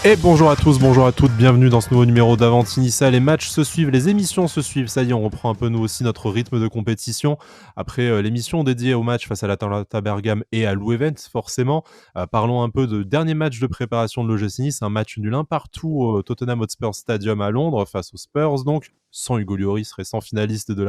Et bonjour à tous, bonjour à toutes, bienvenue dans ce nouveau numéro d'Avantinissa. Les matchs se suivent, les émissions se suivent, ça y est, on reprend un peu nous aussi notre rythme de compétition. Après l'émission dédiée au match face à l'Atalanta Bergame et à l'Ou-Event, forcément. Parlons un peu de dernier match de préparation de l'OGC Nice, un match nul un partout au Tottenham Hotspur Stadium à Londres face aux Spurs, donc sans Hugo Lloris, récent finaliste de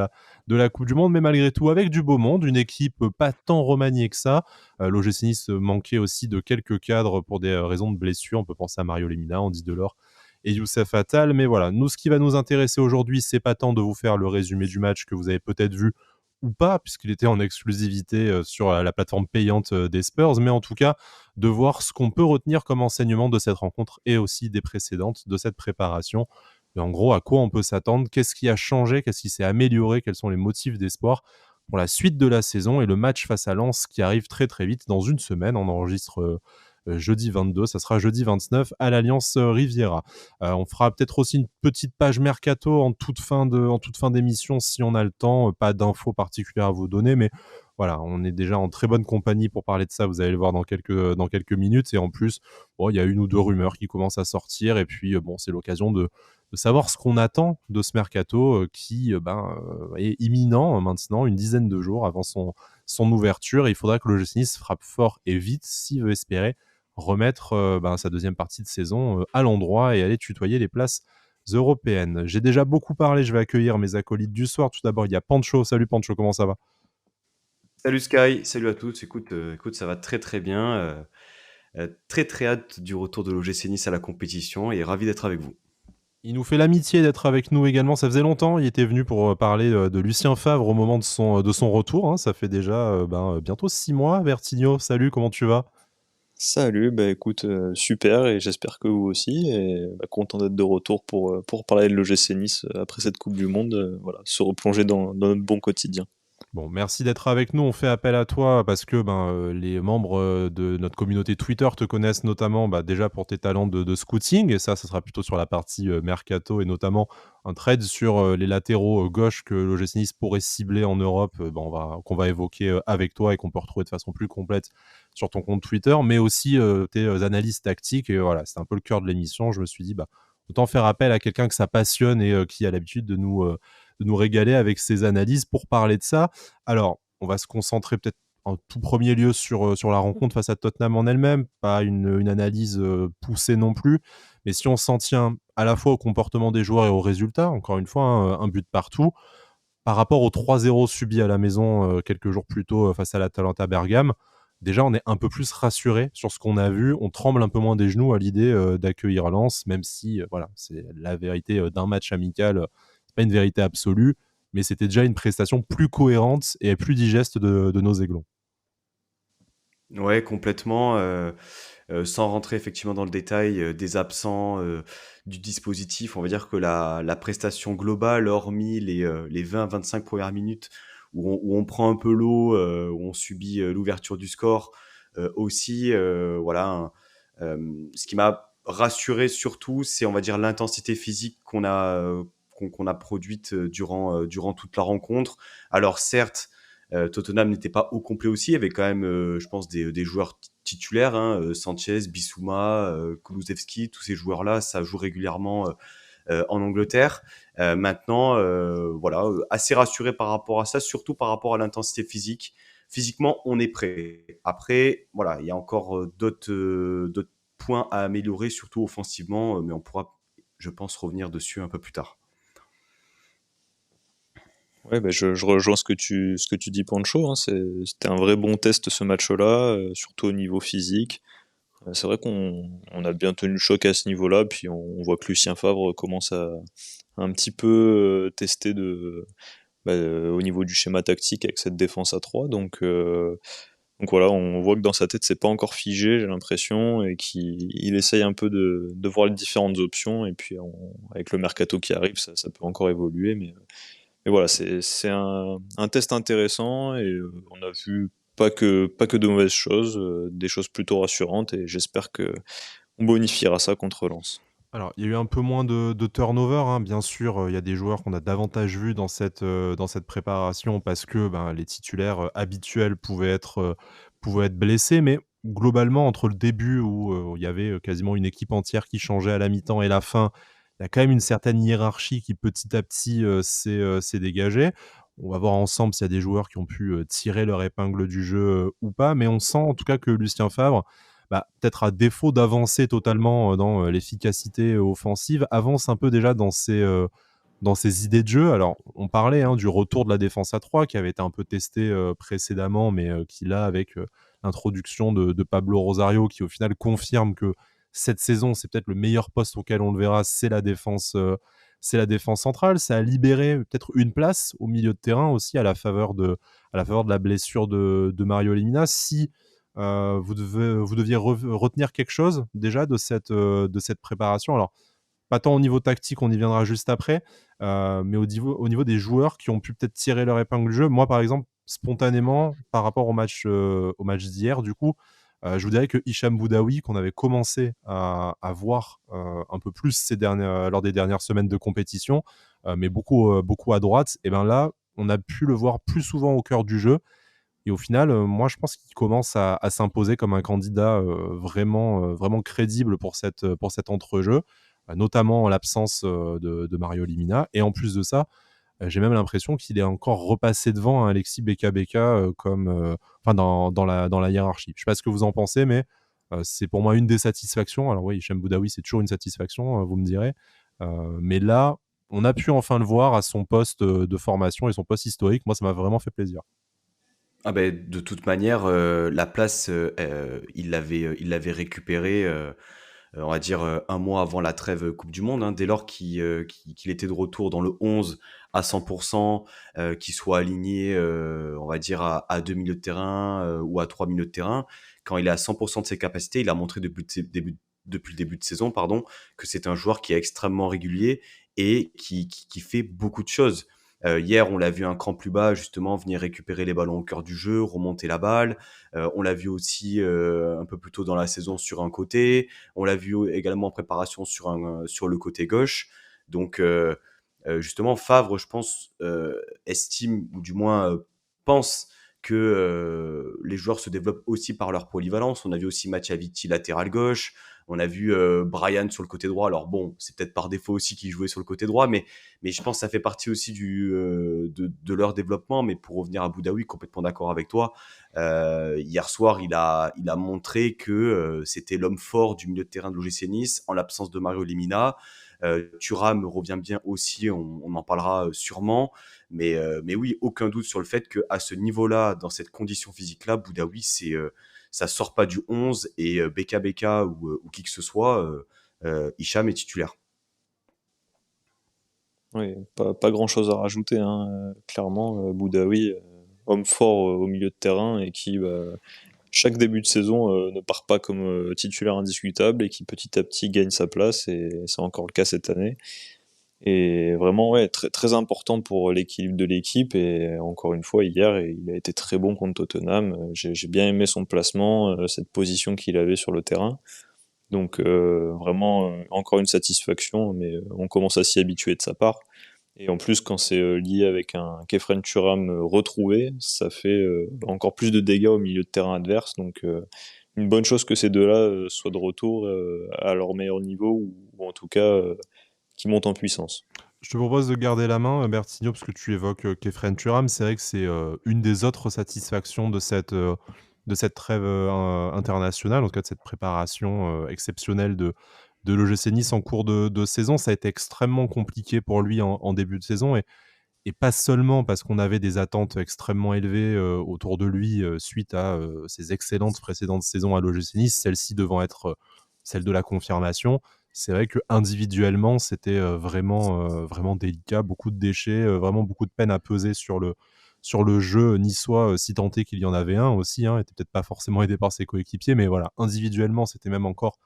la Coupe du Monde, mais malgré tout avec du beau monde, une équipe pas tant remaniée que ça. L'OGC Nice manquait aussi de quelques cadres pour des raisons de blessure. On peut penser à Mario Lemina, Andy Delors et Youssef Attal. Mais voilà, nous, ce qui va nous intéresser aujourd'hui, c'est pas tant de vous faire le résumé du match que vous avez peut-être vu ou pas, puisqu'il était en exclusivité sur la plateforme payante des Spurs, mais en tout cas, de voir ce qu'on peut retenir comme enseignement de cette rencontre et aussi des précédentes, de cette préparation. Et en gros, à quoi on peut s'attendre, qu'est-ce qui a changé, qu'est-ce qui s'est amélioré, quels sont les motifs d'espoir pour la suite de la saison et le match face à Lens qui arrive très très vite dans une semaine. On enregistre jeudi 22, ça sera jeudi 29 à l'Alliance Riviera. On fera peut-être aussi une petite page mercato en toute fin d'émission si on a le temps. Pas d'infos particulières à vous donner, mais voilà, on est déjà en très bonne compagnie pour parler de ça. Vous allez le voir dans quelques minutes. Et en plus, bon, il y a une ou deux rumeurs qui commencent à sortir. Et puis, bon, c'est l'occasion de savoir ce qu'on attend de ce mercato qui est imminent maintenant, une dizaine de jours avant son ouverture. Et il faudra que le l'OGC Nice frappe fort et vite s'il veut espérer remettre sa deuxième partie de saison à l'endroit et aller tutoyer les places européennes. J'ai déjà beaucoup parlé, je vais accueillir mes acolytes du soir. Tout d'abord, il y a Pancho. Salut Pancho, comment ça va? Salut Sky, salut à tous. Écoute, ça va très très bien. Très très hâte du retour de l'OGC Nice à la compétition et ravi d'être avec vous. Il nous fait l'amitié d'être avec nous également. Ça faisait longtemps. Il était venu pour parler de Lucien Favre au moment de son retour, hein. Ça fait déjà bientôt 6 mois. Bertigno, salut, comment tu vas? Salut, bah écoute, super et j'espère que vous aussi et content d'être de retour pour parler de l'OGC Nice après cette Coupe du Monde, voilà, se replonger dans notre bon quotidien. Bon, merci d'être avec nous. On fait appel à toi parce que les membres de notre communauté Twitter te connaissent notamment déjà pour tes talents de scouting. Et ça sera plutôt sur la partie mercato et notamment un trade sur les latéraux gauche que l'OGC Nice pourrait cibler en Europe, qu'on va évoquer avec toi et qu'on peut retrouver de façon plus complète sur ton compte Twitter, mais aussi tes analyses tactiques. Et voilà, c'est un peu le cœur de l'émission. Je me suis dit, autant faire appel à quelqu'un que ça passionne et qui a l'habitude de nous régaler avec ses analyses pour parler de ça. Alors, on va se concentrer peut-être en tout premier lieu sur la rencontre face à Tottenham en elle-même, pas une analyse poussée non plus, mais si on s'en tient à la fois au comportement des joueurs et aux résultats, encore une fois, hein, un but partout, par rapport aux 3-0 subis à la maison quelques jours plus tôt face à l'Atalanta Bergame, déjà on est un peu plus rassuré sur ce qu'on a vu, on tremble un peu moins des genoux à l'idée d'accueillir Lens, même si voilà, c'est la vérité d'un match amical, c'est pas une vérité absolue, mais c'était déjà une prestation plus cohérente et plus digeste de nos aiglons. Ouais, complètement. Sans rentrer effectivement dans le détail des absents, du dispositif, on va dire que la prestation globale, hormis les 20-25 premières minutes où on prend un peu l'eau, où on subit l'ouverture du score, aussi, voilà, ce qui m'a rassuré surtout, c'est on va dire l'intensité physique qu'on a produite durant toute la rencontre. Alors certes, Tottenham n'était pas au complet aussi, il y avait quand même, je pense, des joueurs titulaires, hein, Sanchez, Bissouma, Kulusevski, tous ces joueurs-là, ça joue régulièrement en Angleterre. Maintenant, voilà, assez rassuré par rapport à ça, surtout par rapport à l'intensité physique. Physiquement, on est prêt. Après, voilà, il y a encore d'autres points à améliorer, surtout offensivement, mais on pourra, je pense, revenir dessus un peu plus tard. Ouais, je rejoins ce que tu dis, Pancho, hein, c'était un vrai bon test ce match-là, surtout au niveau physique. C'est vrai qu'on a bien tenu le choc à ce niveau-là, puis on voit que Lucien Favre commence à un petit peu tester au niveau du schéma tactique avec cette défense à 3. Donc voilà, on voit que dans sa tête, c'est pas encore figé, j'ai l'impression, et qu'il essaye un peu de voir les différentes options. Et puis avec le mercato qui arrive, ça peut encore évoluer. Mais voilà, c'est un test intéressant et on a vu pas que de mauvaises choses, des choses plutôt rassurantes. Et j'espère que on bonifiera ça contre Lens. Alors, il y a eu un peu moins de turnover, hein. Bien sûr, il y a des joueurs qu'on a davantage vus dans cette préparation parce que les titulaires habituels pouvaient être blessés. Mais globalement, entre le début où il y avait quasiment une équipe entière qui changeait à la mi-temps et la fin, il y a quand même une certaine hiérarchie qui petit à petit s'est dégagée. On va voir ensemble s'il y a des joueurs qui ont pu tirer leur épingle du jeu ou pas, mais on sent en tout cas que Lucien Favre, peut-être à défaut d'avancer totalement dans l'efficacité offensive, avance un peu déjà dans ses idées de jeu. Alors, on parlait du retour de la défense à 3 qui avait été un peu testé précédemment, mais qui là, avec l'introduction de Pablo Rosario, qui au final confirme que cette saison, c'est peut-être le meilleur poste auquel on le verra, c'est la défense centrale. Ça a libéré peut-être une place au milieu de terrain aussi à la faveur de la blessure de Mario Lemina. Si vous deviez retenir quelque chose déjà de cette préparation, alors pas tant au niveau tactique, on y viendra juste après, mais au niveau des joueurs qui ont pu peut-être tirer leur épingle du jeu. Moi, par exemple, spontanément, par rapport au match d'hier, du coup, je vous dirais que Hicham Boudaoui, qu'on avait commencé à voir un peu plus lors des dernières semaines de compétition, mais beaucoup à droite, et ben là, on a pu le voir plus souvent au cœur du jeu. Et au final, moi, je pense qu'il commence à s'imposer comme un candidat vraiment crédible pour cet entrejeu, notamment en l'absence de Mario Limina. Et en plus de ça, j'ai même l'impression qu'il est encore repassé devant Alexis Beka dans la hiérarchie. Je ne sais pas ce que vous en pensez, mais c'est pour moi une des satisfactions. Alors oui, Hichem Boudaoui, c'est toujours une satisfaction, vous me direz. Mais là, on a pu enfin le voir à son poste de formation et son poste historique. Moi, ça m'a vraiment fait plaisir. Ah ben, de toute manière, la place, il l'avait récupérée, on va dire, 1 mois avant la trêve, Coupe du monde, hein. Dès lors qu'il était de retour dans le 11 à 100 qu'il soit aligné, on va dire à 2 milieux de terrain, ou à 3 milieux de terrain. Quand il est à 100 de ses capacités, il a montré depuis le début de saison, pardon, que c'est un joueur qui est extrêmement régulier et qui fait beaucoup de choses. Hier, on l'a vu un cran plus bas, justement, venir récupérer les ballons au cœur du jeu, remonter la balle. On l'a vu aussi un peu plus tôt dans la saison sur un côté. On l'a vu également en préparation sur le côté gauche. Donc, justement, Favre, je pense, estime, ou du moins pense que les joueurs se développent aussi par leur polyvalence. On a vu aussi Mattia Vitti latéral gauche. On a vu Brian sur le côté droit. Alors bon, c'est peut-être par défaut aussi qu'il jouait sur le côté droit, mais je pense que ça fait partie aussi de leur développement. Mais pour revenir à Boudaoui, complètement d'accord avec toi. Hier soir, il a montré que c'était l'homme fort du milieu de terrain de l'OGC Nice, en l'absence de Mario Lemina. Thuram revient bien aussi, on en parlera sûrement. Mais oui, aucun doute sur le fait qu'à ce niveau-là, dans cette condition physique-là, Boudaoui, ça sort pas du 11 et Beka ou qui que ce soit, Hicham est titulaire. Oui, pas grand-chose à rajouter, hein. Clairement, Boudaoui, homme fort au milieu de terrain et qui, chaque début de saison, ne part pas comme titulaire indiscutable et qui petit à petit gagne sa place, et c'est encore le cas cette année. Et vraiment, ouais, très, très important pour l'équilibre de l'équipe. Et encore une fois, hier, il a été très bon contre Tottenham. J'ai bien aimé son placement, cette position qu'il avait sur le terrain. Donc vraiment, encore une satisfaction, mais on commence à s'y habituer de sa part. Et en plus, quand c'est lié avec un Kefren Turam retrouvé, ça fait encore plus de dégâts au milieu de terrain adverse. Donc une bonne chose que ces deux-là soient de retour à leur meilleur niveau, ou en tout cas qui montent en puissance. Je te propose de garder la main, Bertigno, parce que tu évoques Kefren Turam. C'est vrai que c'est une des autres satisfactions de cette trêve internationale, en tout cas de cette préparation exceptionnelle de l'OGC Nice en cours de saison. Ça a été extrêmement compliqué pour lui en début de saison, et pas seulement parce qu'on avait des attentes extrêmement élevées autour de lui suite à ses excellentes précédentes saisons à l'OGC Nice, celle-ci devant être celle de la confirmation. C'est vrai que individuellement, c'était vraiment délicat, beaucoup de déchets, vraiment beaucoup de peine à peser sur le jeu niçois, si tant est qu'il y en avait un aussi, hein, était peut-être pas forcément aidé par ses coéquipiers, mais voilà, individuellement, c'était même encore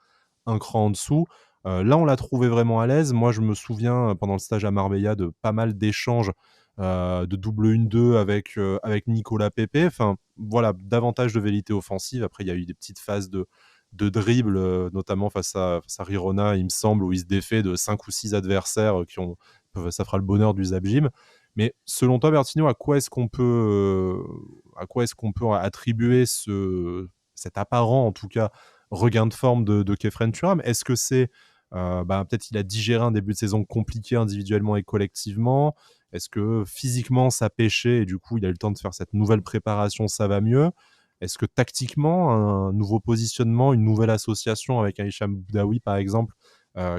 un cran en dessous. Là, on l'a trouvé vraiment à l'aise. Moi, je me souviens, pendant le stage à Marbella, de pas mal d'échanges de double 1-2 avec Nicolas Pepe. Enfin, voilà, davantage de vérité offensive. Après, il y a eu des petites phases de dribble, notamment face à Rirona, il me semble, où il se défait de 5 ou 6 adversaires ça fera le bonheur du Zap Gym. Mais selon toi, Bertino, à quoi est-ce qu'on peut attribuer cet apparent, en tout cas, regain de forme de Khéphren Thuram? Est-ce que c'est peut-être il a digéré un début de saison compliqué individuellement et collectivement? Est-ce que physiquement ça pêchait et du coup il a eu le temps de faire cette nouvelle préparation, ça va mieux? Est-ce que tactiquement, un nouveau positionnement, une nouvelle association avec un Hicham Boudaoui par exemple,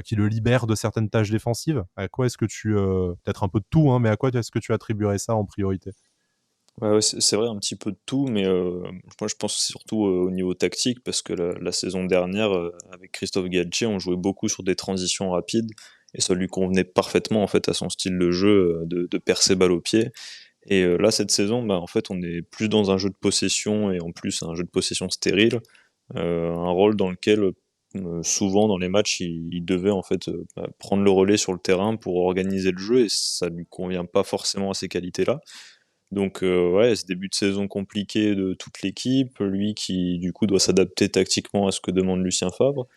qui le libère de certaines tâches défensives? À quoi est-ce que tu, peut-être un peu de tout, hein, mais à quoi est-ce que tu attribuerais ça en priorité? Ouais, c'est vrai, un petit peu de tout, mais moi je pense surtout au niveau tactique, parce que la saison dernière, avec Christophe Galtier, on jouait beaucoup sur des transitions rapides, et ça lui convenait parfaitement en fait à son style de jeu, de percer balle au pied. Et là, cette saison, en fait, on est plus dans un jeu de possession, et en plus un jeu de possession stérile, un rôle dans lequel souvent dans les matchs, il devait en fait prendre le relais sur le terrain pour organiser le jeu, et ça lui convient pas forcément à ces qualités-là. Donc ouais, ce début de saison compliqué de toute l'équipe, lui qui du coup doit s'adapter tactiquement à ce que demande Lucien Favre.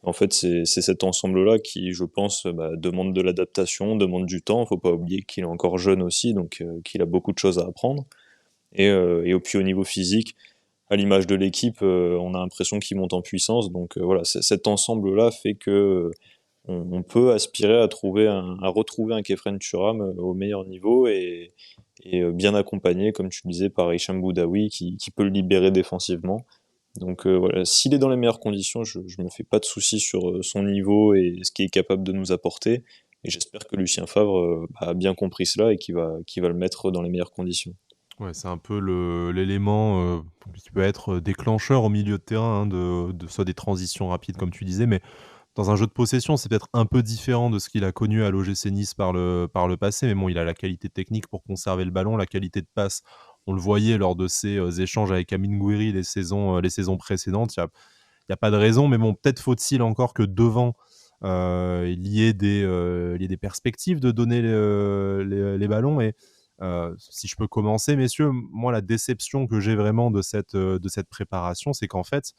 En fait, c'est cet ensemble-là qui, je pense, demande de l'adaptation, demande du temps. Faut pas oublier qu'il est encore jeune aussi, donc qu'il a beaucoup de choses à apprendre. Et puis au niveau physique, à l'image de l'équipe, on a l'impression qu'il monte en puissance. Donc voilà, cet ensemble-là fait que on peut aspirer à retrouver un Kefren Turam au meilleur niveau, et bien accompagné, comme tu le disais, par Hicham Boudaoui qui peut le libérer défensivement. Donc voilà, s'il est dans les meilleures conditions, je me fais pas de soucis sur son niveau et ce qu'il est capable de nous apporter. Et j'espère que Lucien Favre a bien compris cela et qu'il va le mettre dans les meilleures conditions. Ouais, c'est un peu l'élément qui peut être déclencheur au milieu de terrain, hein, soit des transitions rapides, comme tu disais, mais dans un jeu de possession, c'est peut-être un peu différent de ce qu'il a connu à l'OGC Nice par le passé, mais bon, il a la qualité technique pour conserver le ballon, la qualité de passe. On le voyait lors de ses échanges avec Amine Gouiri les saisons précédentes. Il y a pas de raison, mais bon, peut-être faut-il encore que devant, il y ait des perspectives de donner les ballons. Et si je peux commencer, messieurs, moi, la déception que j'ai vraiment de cette préparation, c'est qu'en fait,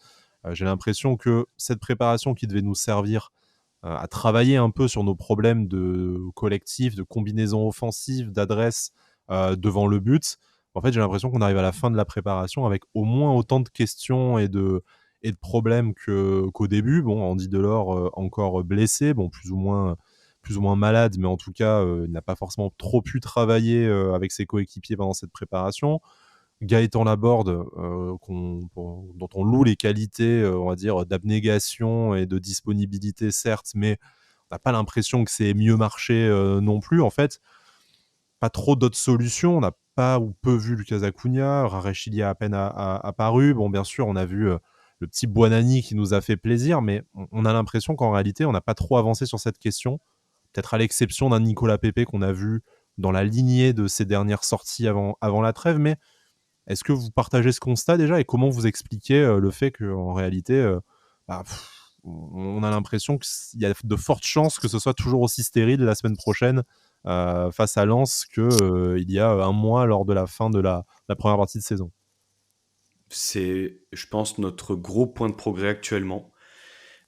j'ai l'impression que cette préparation qui devait nous servir à travailler un peu sur nos problèmes de collectif, de combinaison offensive, d'adresse devant le but. En fait, j'ai l'impression qu'on arrive à la fin de la préparation avec au moins autant de questions et de problèmes qu'au début. Bon, Andy Delors encore blessé, bon, plus ou moins malade, mais en tout cas, il n'a pas forcément trop pu travailler avec ses coéquipiers pendant cette préparation. Gaëtan Laborde, dont on loue les qualités, on va dire, d'abnégation et de disponibilité, certes, mais on n'a pas l'impression que c'est mieux marché non plus. En fait, pas trop d'autres solutions. On n'a pas ou peu vu Lucas Acuna. Rarechili a à peine apparu. Bon, bien sûr, on a vu le petit Buonanni qui nous a fait plaisir, mais on a l'impression qu'en réalité, on n'a pas trop avancé sur cette question. Peut-être à l'exception d'un Nicolas Pepe qu'on a vu dans la lignée de ses dernières sorties avant la trêve, mais est-ce que vous partagez ce constat déjà et comment vous expliquez le fait qu'en réalité, on a l'impression qu'il y a de fortes chances que ce soit toujours aussi stérile la semaine prochaine face à Lens qu'il y a un mois lors de la fin de la première partie de saison? C'est, je pense, notre gros point de progrès actuellement.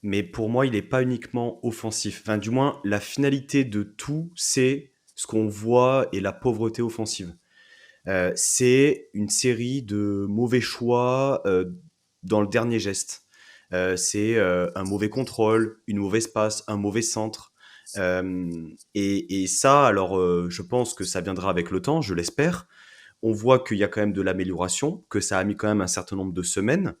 Mais pour moi, il n'est pas uniquement offensif. Enfin, du moins, la finalité de tout, c'est ce qu'on voit et la pauvreté offensive. C'est une série de mauvais choix dans le dernier geste. C'est un mauvais contrôle, une mauvaise passe, un mauvais centre. Et ça, alors, je pense que ça viendra avec le temps, je l'espère. On voit qu'il y a quand même de l'amélioration, que ça a mis quand même un certain nombre de semaines.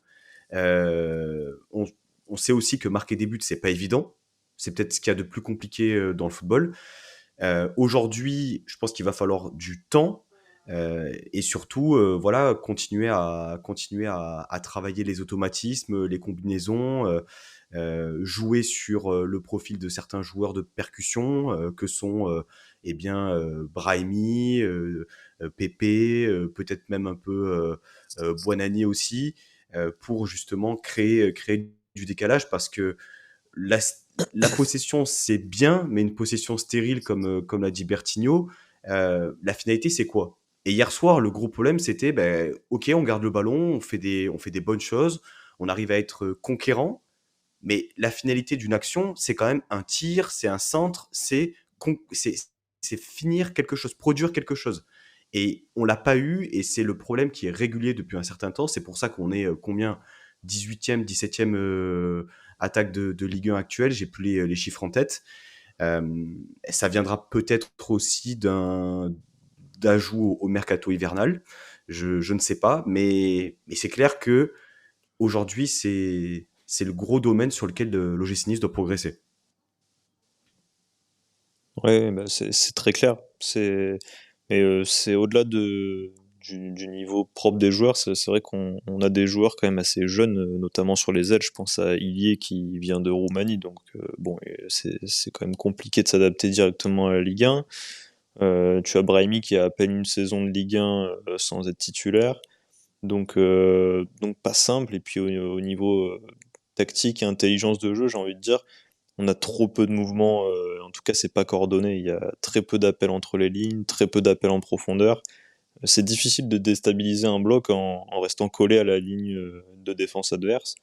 On sait aussi que marquer des buts, c'est pas évident. C'est peut-être ce qu'il y a de plus compliqué dans le football. Aujourd'hui, je pense qu'il va falloir du temps et surtout, voilà, continuer à travailler les automatismes, les combinaisons, jouer sur le profil de certains joueurs de percussion que sont Brahimi, Pepe, peut-être même un peu Buonanni aussi, pour justement créer du décalage parce que la, la possession, c'est bien, mais une possession stérile, comme l'a dit Bertigno, la finalité, c'est quoi? Et hier soir, le gros problème, c'était, ok, on garde le ballon, on fait des bonnes choses, on arrive à être conquérant, mais la finalité d'une action, c'est quand même un tir, c'est un centre, c'est finir quelque chose, produire quelque chose. Et on l'a pas eu, et c'est le problème qui est régulier depuis un certain temps. C'est pour ça qu'on est combien 18e, 17e attaque de Ligue 1 actuelle. J'ai plus les chiffres en tête. Ça viendra peut-être aussi d'ajout au mercato hivernal. Je ne sais pas, mais c'est clair que aujourd'hui, c'est le gros domaine sur lequel l'OGC Nice doit progresser. Ouais, bah, c'est très clair. C'est au-delà du niveau propre des joueurs. C'est vrai qu'on a des joueurs quand même assez jeunes, notamment sur les ailes. Je pense à Ilié qui vient de Roumanie, donc bon, et c'est quand même compliqué de s'adapter directement à la Ligue 1. Tu as Brahimi qui a à peine une saison de Ligue 1 sans être titulaire, donc pas simple. Et puis au niveau tactique et intelligence de jeu, j'ai envie de dire, on a trop peu de mouvements, en tout cas c'est pas coordonné, il y a très peu d'appels entre les lignes, très peu d'appels en profondeur. C'est difficile de déstabiliser un bloc en restant collé à la ligne de défense adverse.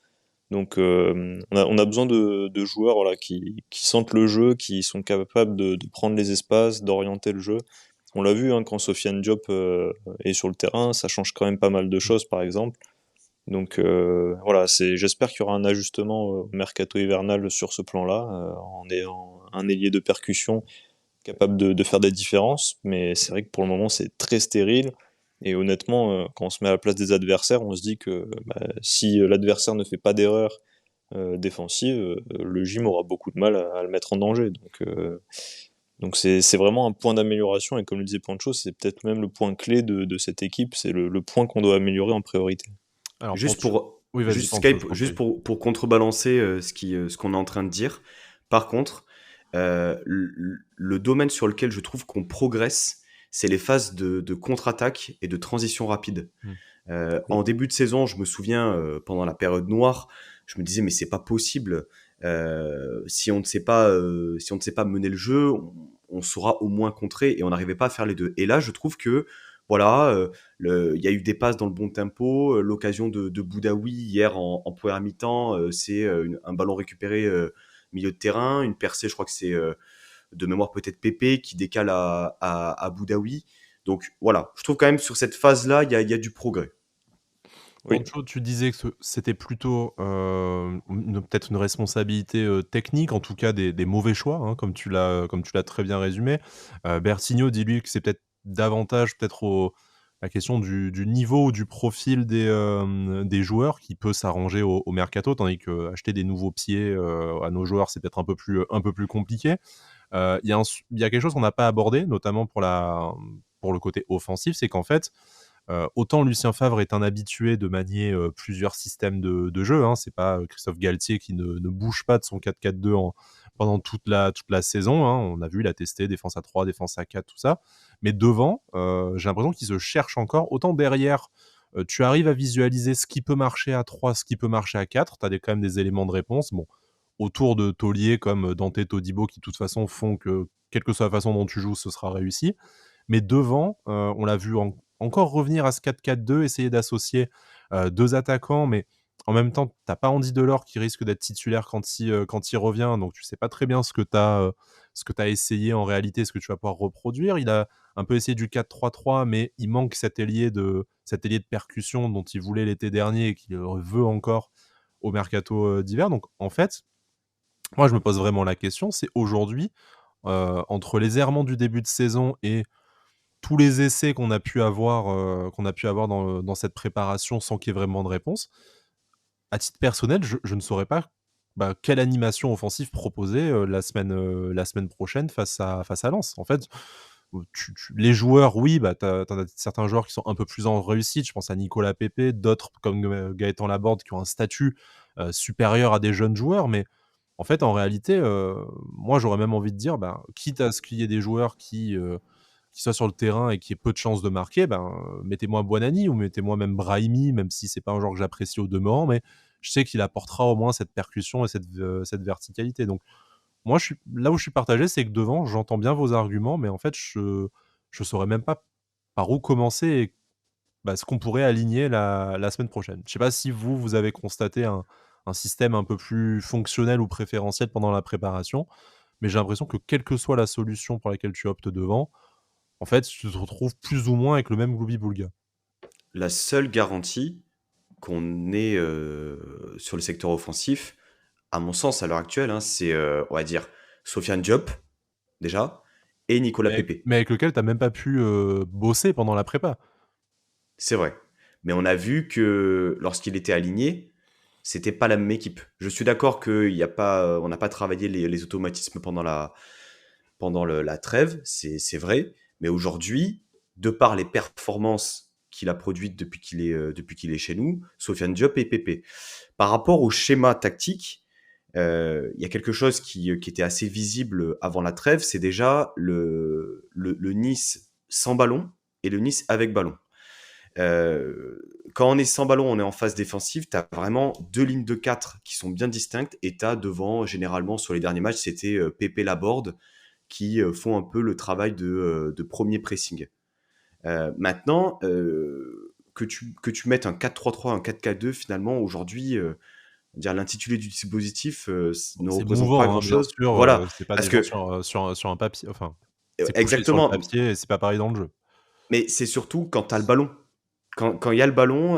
Donc on a besoin de joueurs voilà, qui sentent le jeu, qui sont capables de prendre les espaces, d'orienter le jeu. On l'a vu quand Sofiane Diop est sur le terrain, ça change quand même pas mal de choses par exemple. Donc voilà, j'espère qu'il y aura un ajustement au mercato hivernal sur ce plan-là, en ayant un ailier de percussion capable de faire des différences. Mais c'est vrai que pour le moment, c'est très stérile. Et honnêtement, quand on se met à la place des adversaires, on se dit que si l'adversaire ne fait pas d'erreur défensive, le gym aura beaucoup de mal à le mettre en danger. Donc c'est vraiment un point d'amélioration. Et comme le disait Pancho, c'est peut-être même le point clé de cette équipe. C'est le point qu'on doit améliorer en priorité. Alors, Juste pour, oui, vas-y, juste Pancho, je Skype, t'en juste prie. pour contrebalancer ce qu'on est en train de dire. Par contre, le domaine sur lequel je trouve qu'on progresse, c'est les phases de contre-attaque et de transition rapide. Hmm. Oui. En début de saison, je me souviens, pendant la période noire, je me disais, mais c'est pas possible. Si on ne sait pas mener le jeu, on saura au moins contrer, et on n'arrivait pas à faire les deux. Et là, je trouve que voilà, il y a eu des passes dans le bon tempo. L'occasion de Boudaoui hier en première mi-temps, c'est un ballon récupéré milieu de terrain, une percée, je crois que c'est de mémoire peut-être Pépé qui décale à Boudaoui. Donc voilà, je trouve quand même sur cette phase-là, il y a du progrès. Oui. Pancho, tu disais que c'était plutôt peut-être une responsabilité technique, en tout cas des mauvais choix, hein, comme tu l'as très bien résumé. Bertigno dit lui que c'est peut-être davantage la question du niveau ou du profil des joueurs qui peut s'arranger au mercato, tandis que acheter des nouveaux pieds à nos joueurs, c'est peut-être un peu plus compliqué. Il y a quelque chose qu'on n'a pas abordé, notamment pour le côté offensif, c'est qu'en fait, autant Lucien Favre est un habitué de manier plusieurs systèmes de jeu, hein, c'est pas Christophe Galtier qui ne bouge pas de son 4-4-2 pendant toute la saison, hein. On a vu, il a testé défense à 3, défense à 4, tout ça. Mais devant, j'ai l'impression qu'il se cherche encore. Autant derrière, tu arrives à visualiser ce qui peut marcher à 3, ce qui peut marcher à 4, tu as quand même des éléments de réponse. Bon, autour de tauliers comme Dante Todibo qui de toute façon font que, quelle que soit la façon dont tu joues, ce sera réussi. Mais devant, on l'a vu encore revenir à ce 4-4-2, essayer d'associer deux attaquants, mais en même temps, t'as pas Andy Delors qui risque d'être titulaire quand il revient, donc tu sais pas très bien ce que t'as essayé en réalité, ce que tu vas pouvoir reproduire. Il a un peu essayé du 4-3-3, mais il manque cet ailier de percussion dont il voulait l'été dernier et qu'il veut encore au mercato d'hiver. Donc en fait, moi je me pose vraiment la question, c'est aujourd'hui, entre les errements du début de saison et tous les essais qu'on a pu avoir dans cette préparation sans qu'il y ait vraiment de réponse, à titre personnel, je ne saurais pas quelle animation offensive proposer la semaine prochaine face à Lens. En fait, les joueurs, oui, t'en as certains joueurs qui sont un peu plus en réussite. Je pense à Nicolas Pepe, d'autres comme Gaëtan Laborde qui ont un statut supérieur à des jeunes joueurs. Mais en fait, en réalité, moi, j'aurais même envie de dire, quitte à ce qu'il y ait des joueurs qui soient sur le terrain et qui aient peu de chances de marquer, mettez-moi Buonanni ou mettez-moi même Brahimi, même si c'est pas un joueur que j'apprécie au demeurant, mais je sais qu'il apportera au moins cette percussion et cette verticalité. Donc, moi, là où je suis partagé, c'est que devant, j'entends bien vos arguments, mais en fait, je saurais même pas par où commencer et ce qu'on pourrait aligner la semaine prochaine. Je sais pas si vous avez constaté un système un peu plus fonctionnel ou préférentiel pendant la préparation, mais j'ai l'impression que quelle que soit la solution pour laquelle tu optes devant, en fait, tu te retrouves plus ou moins avec le même Gloubi-Boulga. La seule garantie qu'on ait sur le secteur offensif, à mon sens, à l'heure actuelle, hein, c'est, on va dire, Sofiane Diop, déjà, et Nicolas Pepe. Mais avec lequel tu même pas pu bosser pendant la prépa. C'est vrai. Mais on a vu que lorsqu'il était aligné, c'était pas la même équipe. Je suis d'accord qu'il y a pas, on n'a pas travaillé les automatismes pendant la trêve, c'est vrai. Mais aujourd'hui, de par les performances qu'il a produites depuis qu'il est chez nous, Sofiane Diop et Pepe. Par rapport au schéma tactique, il y a quelque chose qui était assez visible avant la trêve, c'est déjà le Nice sans ballon et le Nice avec ballon. Quand on est sans ballon, on est en phase défensive, tu as vraiment deux lignes de 4 qui sont bien distinctes et tu as devant, généralement sur les derniers matchs, c'était Pepe Laborde qui font un peu le travail de premier pressing. Maintenant, que tu mettes un 4-3-3, un 4-4-2, finalement, aujourd'hui, dire l'intitulé du dispositif ne C'est représente pas mouvant, hein, bien grand-chose. sûr, Voilà, c'est pas parce déjà que sur un papier, enfin, c'est couché sur le exactement, papier et c'est pas pareil dans le jeu. mais c'est surtout quand tu as le ballon. Quand il y a le ballon,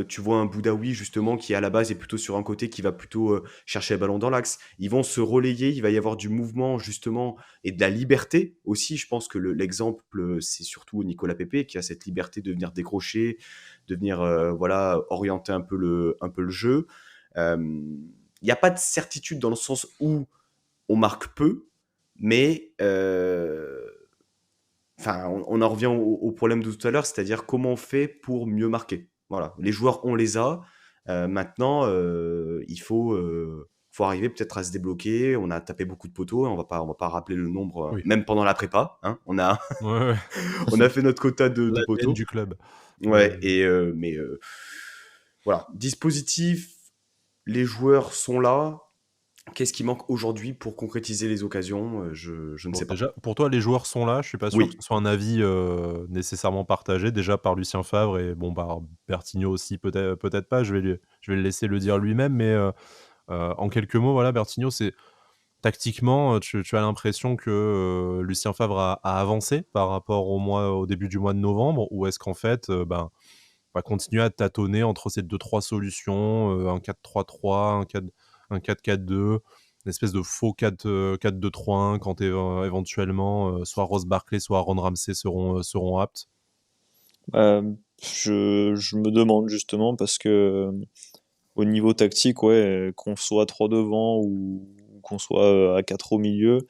tu vois un Boudaoui justement qui à la base est plutôt sur un côté, qui va plutôt chercher le ballon dans l'axe. Ils vont se relayer, il va y avoir du mouvement justement et de la liberté aussi. Je pense que l'exemple, c'est surtout Nicolas Pepe qui a cette liberté de venir décrocher, de venir voilà, orienter un peu le jeu. Il n'y a pas de certitude dans le sens où on marque peu, mais enfin, on en revient au problème de tout à l'heure, c'est-à-dire comment on fait pour mieux marquer. Voilà, les joueurs, on les a. Maintenant, faut arriver peut-être à se débloquer. On a tapé beaucoup de poteaux, hein, on va pas rappeler le nombre, Oui. même pendant la prépa. Hein, Ouais, ouais. on a fait notre quota de L'ADN poteaux. du club. Ouais, mais voilà, dispositif, les joueurs sont là. Qu'est-ce qui manque aujourd'hui pour concrétiser les occasions? Je ne Bon, sais pas. déjà, pour toi, les joueurs sont là. Je suis pas sûr que Oui, ce soit un avis nécessairement partagé. Déjà par Lucien Favre et bon, par Bertigno aussi, peut-être pas. Je vais le laisser le dire lui-même. Mais en quelques mots, voilà, Bertigno, c'est tactiquement, tu as l'impression que Lucien Favre a avancé par rapport au début du mois de novembre, ou est-ce qu'en fait, ben, va continuer à tâtonner entre ces deux trois solutions, un 4-3-3, un 4-4-2, une espèce de faux 4-2-3-1 quand éventuellement soit Ross Barkley, soit Aaron Ramsey seront aptes. Je me demande justement parce que au niveau tactique, ouais, qu'on soit 3 devant ou qu'on soit à 4 au milieu,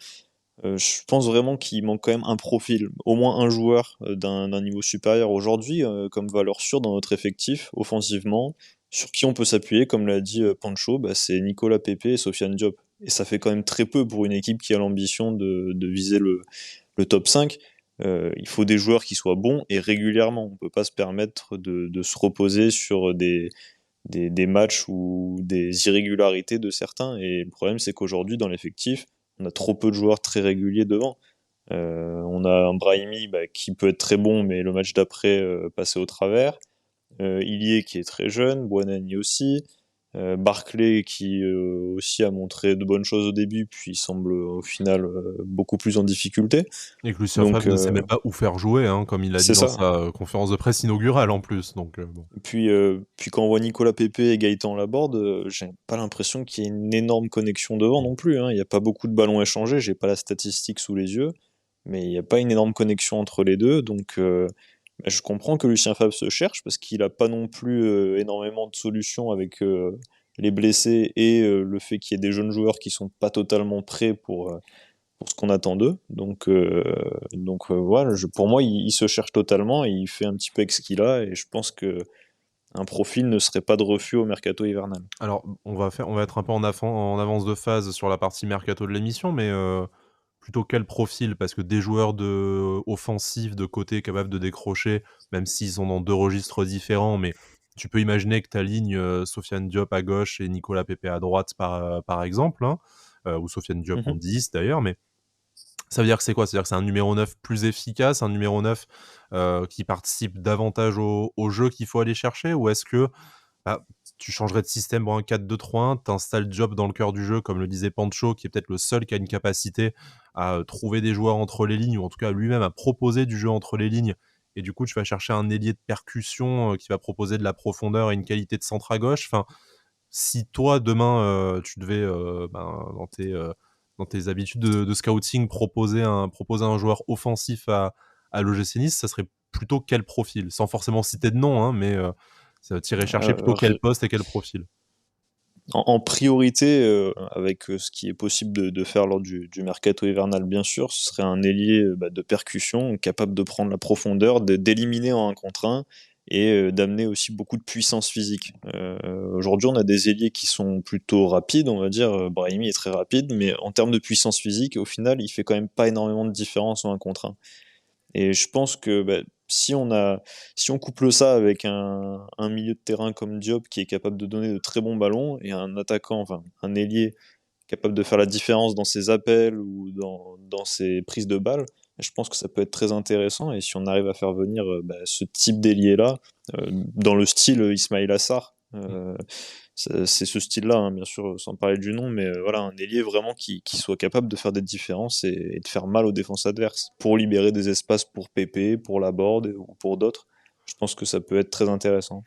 je pense vraiment qu'il manque quand même un profil, au moins un joueur d'un niveau supérieur aujourd'hui, comme valeur sûre dans notre effectif, offensivement, sur qui on peut s'appuyer, comme l'a dit Pancho, bah, c'est Nicolas Pepe et Sofiane Diop. Et ça fait quand même très peu pour une équipe qui a l'ambition de viser le top 5. Il faut des joueurs qui soient bons et régulièrement. On ne peut pas se permettre de se reposer sur des matchs ou des irrégularités de certains. Et le problème, c'est qu'aujourd'hui, dans l'effectif, on a trop peu de joueurs très réguliers devant. On a un Brahimi qui peut être très bon, mais le match d'après passé au travers. Ilie qui est très jeune, Buonanni aussi. Barclay qui aussi a montré de bonnes choses au début, puis semble au final beaucoup plus en difficulté. Et que Lucien Donc Favre ne sait même pas où faire jouer, hein, comme il l'a dit c'est dans ça. sa conférence de presse inaugurale en plus. Donc, bon. Puis quand on voit Nicolas Pepe et Gaëtan Laborde, j'ai pas l'impression qu'il y ait une énorme connexion devant non plus. Hein. Il n'y a pas beaucoup de ballons échangés, j'ai pas la statistique sous les yeux, mais il n'y a pas une énorme connexion entre les deux. Donc je comprends que Lucien Favre se cherche parce qu'il a pas non plus énormément de solutions avec les blessés et le fait qu'il y ait des jeunes joueurs qui sont pas totalement prêts pour ce qu'on attend d'eux. Donc voilà, pour moi, il se cherche totalement et il fait un petit peu avec ce qu'il a. Et je pense que un profil ne serait pas de refus au mercato hivernal. Alors, on va être un peu en avance de phase sur la partie mercato de l'émission, mais plutôt quel profil? Parce que des joueurs offensifs de côté capables de décrocher, même s'ils sont dans deux registres différents, mais tu peux imaginer que tu alignes Sofiane Diop à gauche et Nicolas Pepe à droite, par exemple, hein, ou Sofiane Diop en Mhm. 10 d'ailleurs, mais ça veut dire que c'est quoi? C'est-à-dire que c'est un numéro 9 plus efficace, un numéro 9 qui participe davantage au jeu qu'il faut aller chercher? Ou est-ce que bah, tu changerais de système pour un 4-2-3-1, t'installes Diop dans le cœur du jeu, comme le disait Pancho, qui est peut-être le seul qui a une capacité à trouver des joueurs entre les lignes, ou en tout cas lui-même à proposer du jeu entre les lignes, et du coup tu vas chercher un ailier de percussion qui va proposer de la profondeur et une qualité de centre à gauche. Enfin, si toi demain tu devais dans tes habitudes de scouting proposer un joueur offensif à l'OGC Nice, ça serait plutôt quel profil? Sans forcément citer de nom, hein, mais tu irais chercher plutôt quel poste et quel profil? En priorité, avec ce qui est possible de faire lors du mercato hivernal, bien sûr, ce serait un ailier de percussion, capable de prendre la profondeur, d'éliminer en 1 contre 1 et d'amener aussi beaucoup de puissance physique. Aujourd'hui, on a des ailiers qui sont plutôt rapides, on va dire. Brahimi est très rapide, mais en termes de puissance physique, au final, il fait quand même pas énormément de différence en 1 contre 1. Et je pense que si on couple ça avec un milieu de terrain comme Diop qui est capable de donner de très bons ballons et un attaquant, enfin un ailier capable de faire la différence dans ses appels ou dans ses prises de balles, je pense que ça peut être très intéressant. Et si on arrive à faire venir ce type d'ailier-là, dans le style Ismail Assar, c'est ce style-là, hein, bien sûr, sans parler du nom, mais voilà, un ailier vraiment qui soit capable de faire des différences et de faire mal aux défenses adverses, pour libérer des espaces pour Pépé, pour Laborde ou pour d'autres. Je pense que ça peut être très intéressant.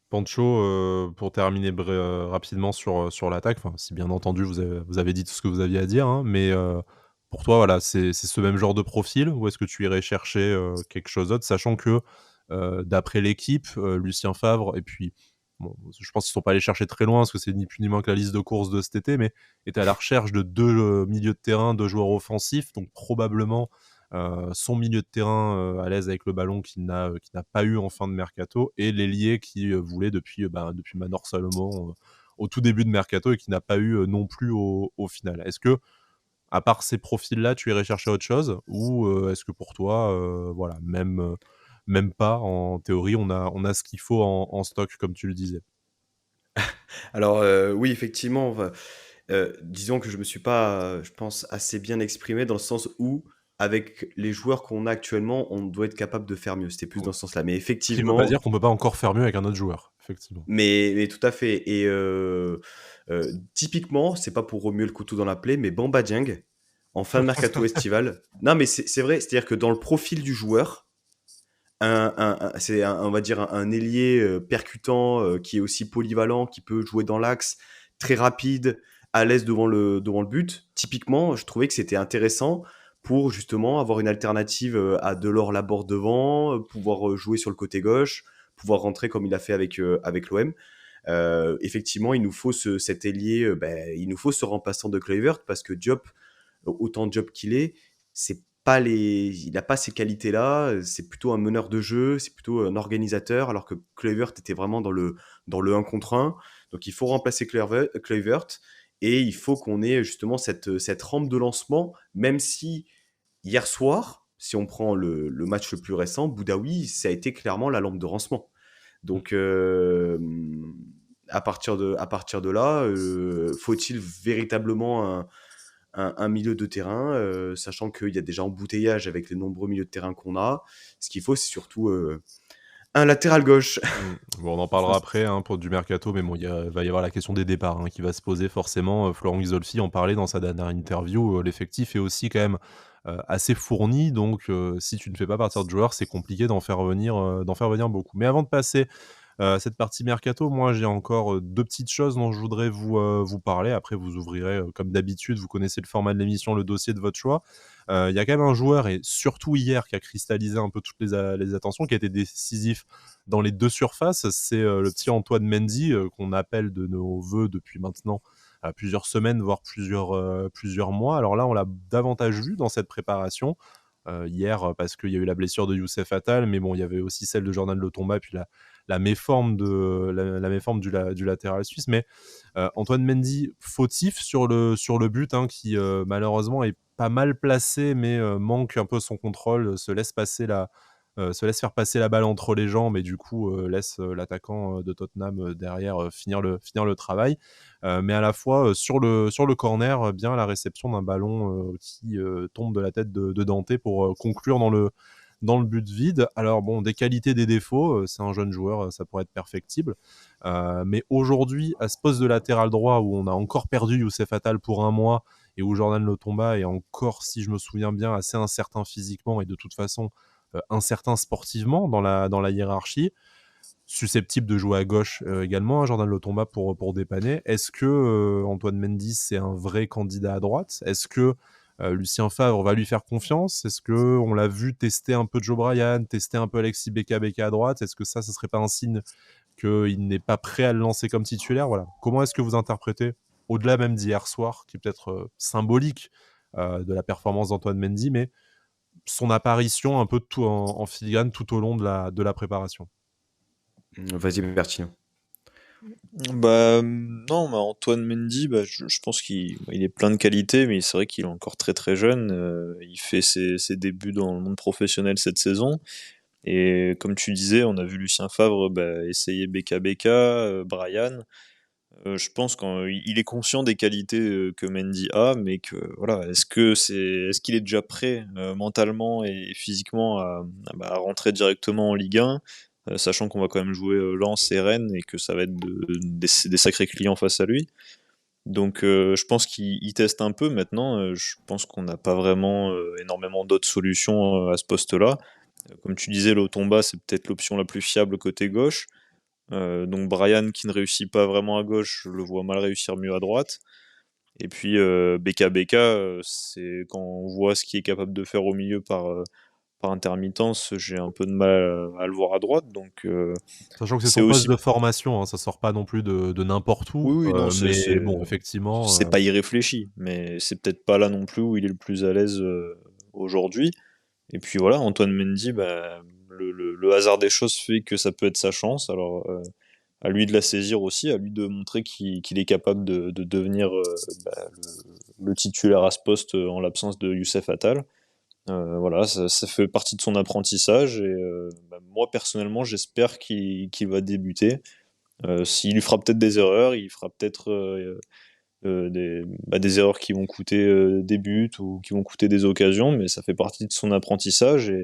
Pancho, pour terminer rapidement sur l'attaque, enfin, si bien entendu vous avez dit tout ce que vous aviez à dire, hein, mais pour toi, voilà, c'est ce même genre de profil ou est-ce que tu irais chercher quelque chose d'autre, sachant que d'après l'équipe, Lucien Favre et puis bon, je pense qu'ils sont pas allés chercher très loin parce que c'est ni plus ni moins que la liste de courses de cet été, mais est à la recherche de 2 milieux de terrain, 2 joueurs offensifs, donc probablement son milieu de terrain à l'aise avec le ballon qu'il n'a pas eu en fin de mercato et l'ailier qui voulait depuis Manor Salomon au tout début de mercato et qui n'a pas eu non plus au final. Est-ce que à part ces profils-là, tu irais chercher autre chose ou est-ce que pour toi, voilà, même pas en théorie, on a ce qu'il faut en stock comme tu le disais? Alors, oui, effectivement, disons que je me suis pas, je pense, assez bien exprimé dans le sens où, avec les joueurs qu'on a actuellement, on doit être capable de faire mieux. C'était plus dans ce sens-là. Mais Ce qui veut pas effectivement, dire qu'on peut pas encore faire mieux avec un autre joueur, effectivement. mais tout à fait. Et typiquement, c'est pas pour remuer le couteau dans la plaie, mais Bamba Dieng, en fin de mercato estival. Non, mais c'est vrai, c'est-à-dire que dans le profil du joueur, on va dire un ailier percutant qui est aussi polyvalent, qui peut jouer dans l'axe, très rapide, à l'aise devant le but. Typiquement, je trouvais que c'était intéressant pour justement avoir une alternative à Delors Laborde devant, pouvoir jouer sur le côté gauche, pouvoir rentrer comme il a fait avec l'OM. Effectivement, il nous faut cet ailier, il nous faut ce remplaçant de Kluivert parce que Diop, autant Diop qu'il est, c'est pas il n'a pas ces qualités-là. C'est plutôt un meneur de jeu, c'est plutôt un organisateur, alors que Kluivert était vraiment dans le 1 contre 1. Donc il faut remplacer Kluivert et il faut qu'on ait justement cette rampe de lancement, même si hier soir, si on prend le match le plus récent, Boudaoui, ça a été clairement la lampe de lancement. Donc, à partir de là, faut-il véritablement un milieu de terrain, sachant qu'il y a déjà embouteillage avec les nombreux milieux de terrain qu'on a. Ce qu'il faut, c'est surtout un latéral gauche. Bon, on en parlera après hein, pour du mercato, mais bon, va y avoir la question des départs hein, qui va se poser forcément. Florent Isolfi en parlait dans sa dernière interview. L'effectif est aussi quand même assez fourni, donc si tu ne fais pas partir de joueurs, c'est compliqué d'en faire venir beaucoup. Mais avant de passer cette partie mercato, moi j'ai encore 2 petites choses dont je voudrais vous parler. Après, vous ouvrirez comme d'habitude, vous connaissez le format de l'émission, le dossier de votre choix. Il y a quand même un joueur, et surtout hier, qui a cristallisé un peu toutes les attentions, qui a été décisif dans les 2 surfaces. C'est le petit Antoine Mendy, qu'on appelle de nos voeux depuis maintenant plusieurs semaines, voire plusieurs mois. Alors là, on l'a davantage vu dans cette préparation. Hier, parce qu'il y a eu la blessure de Youssef Attal, mais bon, il y avait aussi celle de Jordan Lotomba, puis la méforme du latéral suisse. Mais Antoine Mendy fautif sur le but, hein, qui malheureusement est pas mal placé, mais manque un peu son contrôle, se laisse faire passer la balle entre les jambes et du coup laisse l'attaquant de Tottenham derrière finir le travail. Mais à la fois sur le corner, bien la réception d'un ballon qui tombe de la tête de Dante pour conclure dans le but vide. Alors bon, des qualités, des défauts, c'est un jeune joueur, ça pourrait être perfectible. Mais aujourd'hui, à ce poste de latéral droit où on a encore perdu Youssef Attal pour 1 mois et où Jordan Lotomba est encore, si je me souviens bien, assez incertain physiquement et de toute façon incertain sportivement dans la hiérarchie, susceptible de jouer à gauche également, Jordan Lotomba pour dépanner. Est-ce que Antoine Mendy, c'est un vrai candidat à droite? Est-ce que Lucien Favre va lui faire confiance? Est-ce qu'on l'a vu tester un peu Joe Bryan, tester un peu Alexis Beka à droite? Est-ce que ça serait pas un signe qu'il n'est pas prêt à le lancer comme titulaire? Voilà. Comment est-ce que vous interprétez, au-delà même d'hier soir, qui est peut-être symbolique de la performance d'Antoine Mendy, mais son apparition un peu tout en filigrane tout au long de la préparation? Vas-y, Bertillon. Non, Antoine Mendy, je pense qu'il est plein de qualités, mais c'est vrai qu'il est encore très très jeune. Il fait ses débuts dans le monde professionnel cette saison. Et comme tu disais, on a vu Lucien Favre essayer Bryan. Je pense qu'il est conscient des qualités que Mendy a, mais que voilà, est-ce qu'il est déjà prêt mentalement et physiquement à rentrer directement en Ligue 1, sachant qu'on va quand même jouer Lens et Rennes et que ça va être des sacrés clients face à lui. Donc je pense qu'il teste un peu maintenant. Je pense qu'on n'a pas vraiment énormément d'autres solutions à ce poste-là. Comme tu disais, Lotomba, c'est peut-être l'option la plus fiable côté gauche. Donc Bryan qui ne réussit pas vraiment à gauche, je le vois mal réussir mieux à droite. Et puis c'est quand on voit ce qu'il est capable de faire au milieu par intermittence, j'ai un peu de mal à le voir à droite. Donc Sachant que c'est c'est son poste aussi de formation, hein, ça sort pas non plus de n'importe où. oui, non, Mais bon, effectivement. c'est pas irréfléchi, mais c'est peut-être pas là non plus où il est le plus à l'aise aujourd'hui. Et puis voilà, Antoine Mendy, le hasard des choses fait que ça peut être sa chance. Alors à lui de la saisir aussi, à lui de montrer qu'il est capable de devenir le titulaire à ce poste en l'absence de Youssef Attal. Voilà, ça fait partie de son apprentissage et moi personnellement j'espère qu'il va débuter. S'il lui fera peut-être des erreurs, il fera peut-être des erreurs qui vont coûter des buts ou qui vont coûter des occasions, mais ça fait partie de son apprentissage. Et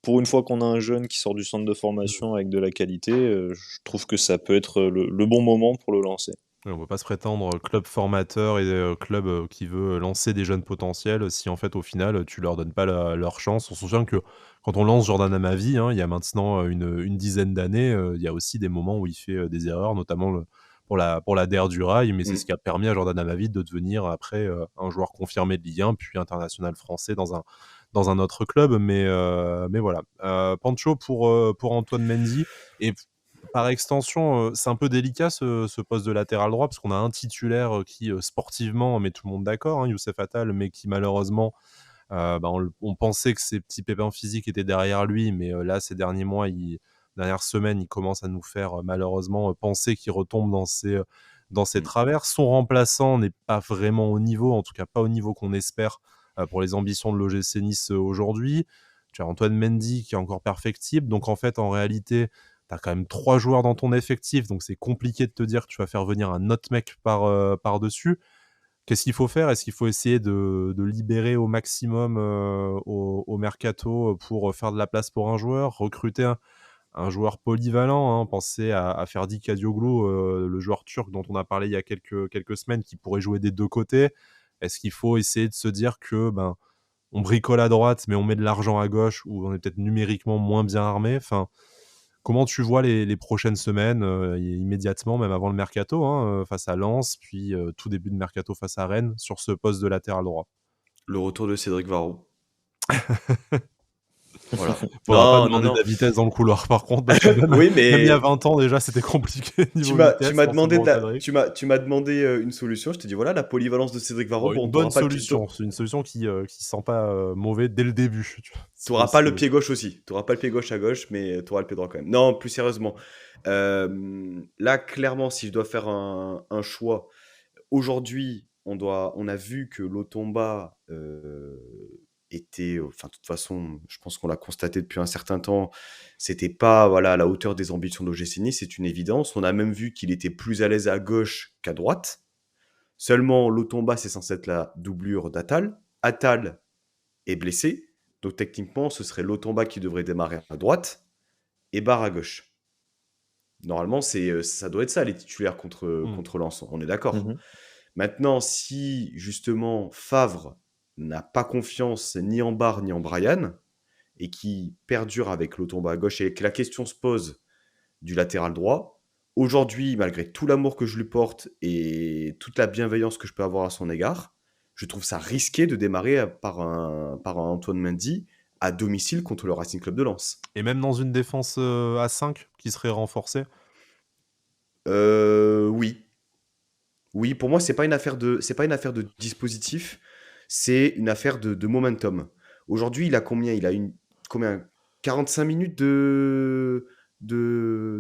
pour une fois qu'on a un jeune qui sort du centre de formation avec de la qualité, je trouve que ça peut être le bon moment pour le lancer. On ne peut pas se prétendre club formateur et club qui veut lancer des jeunes potentiels si en fait au final tu leur donnes pas leur chance. On se souvient que quand on lance Jordan Amavi, hein, il y a maintenant une dizaine d'années, il y a aussi des moments où il fait des erreurs, notamment pour la DER du Rail, mais c'est ce qui a permis à Jordan Amavi de devenir après un joueur confirmé de Ligue 1, puis international français dans un autre club. Mais voilà. Pancho pour Antoine Mendy. Et par extension, c'est un peu délicat ce poste de latéral droit, parce qu'on a un titulaire qui, sportivement, met tout le monde d'accord, hein, Youssef Attal, mais qui malheureusement, on pensait que ses petits pépins physiques étaient derrière lui, mais là, ces derniers mois, dernières semaines, il commence à nous faire malheureusement penser qu'il retombe dans ses travers. Son remplaçant n'est pas vraiment au niveau, en tout cas pas au niveau qu'on espère pour les ambitions de l'OGC Nice aujourd'hui. Tu as Antoine Mendy qui est encore perfectible, donc en fait, en réalité, tu as quand même 3 joueurs dans ton effectif, donc c'est compliqué de te dire que tu vas faire venir un autre mec par-dessus. Qu'est-ce qu'il faut faire? Est-ce qu'il faut essayer de libérer au maximum au mercato pour faire de la place pour un joueur, recruter un joueur polyvalent, hein? Pensez à Ferdi Kadioglu, le joueur turc dont on a parlé il y a quelques semaines, qui pourrait jouer des deux côtés. Est-ce qu'il faut essayer de se dire que on bricole à droite, mais on met de l'argent à gauche, où on est peut-être numériquement moins bien armé? Enfin, comment tu vois les prochaines semaines, immédiatement, même avant le mercato, hein, face à Lens, puis tout début de mercato face à Rennes, sur ce poste de latéral droit? Le retour de Cédric Varro. Voilà. Faudra pas Non, non, demander non. de la vitesse dans le couloir, par contre, parce que Oui, même il y a mais 20 ans déjà, c'était compliqué tu niveau m'as vitesse, demandé forcément, Cédric. tu m'as demandé une solution. Je te dis voilà, la polyvalence de Cédric Varro. Bon, Bon, une bonne solution, c'est une solution qui sent pas mauvais dès le début. tu n'auras pas le pied gauche aussi. Tu n'auras pas le pied gauche à gauche, mais tu auras le pied droit quand même. Non, plus sérieusement. Là, clairement, si je dois faire un choix, aujourd'hui, on a vu que Lotomba était, enfin, de toute façon, je pense qu'on l'a constaté depuis un certain temps, c'était pas voilà, à la hauteur des ambitions de l'OGC Nice, c'est une évidence. On a même vu qu'il était plus à l'aise à gauche qu'à droite. Seulement, Lotomba, c'est censé être la doublure d'Attal. Attal est blessé, donc techniquement, ce serait Lotomba qui devrait démarrer à droite et Barre à gauche. Normalement, ça doit être ça, les titulaires contre Lens, on est d'accord. Maintenant, si justement Favre n'a pas confiance ni en Barre ni en Bryan, et qui perdure avec Lotomba à gauche et que la question se pose du latéral droit, aujourd'hui, malgré tout l'amour que je lui porte et toute la bienveillance que je peux avoir à son égard, je trouve ça risqué de démarrer par un Antoine Mendy à domicile contre le Racing Club de Lens. Et même dans une défense à 5 qui serait renforcée. Oui. Oui, pour moi, c'est pas une affaire de dispositif, c'est une affaire de momentum. Aujourd'hui, il a combien? Combien? 45 minutes de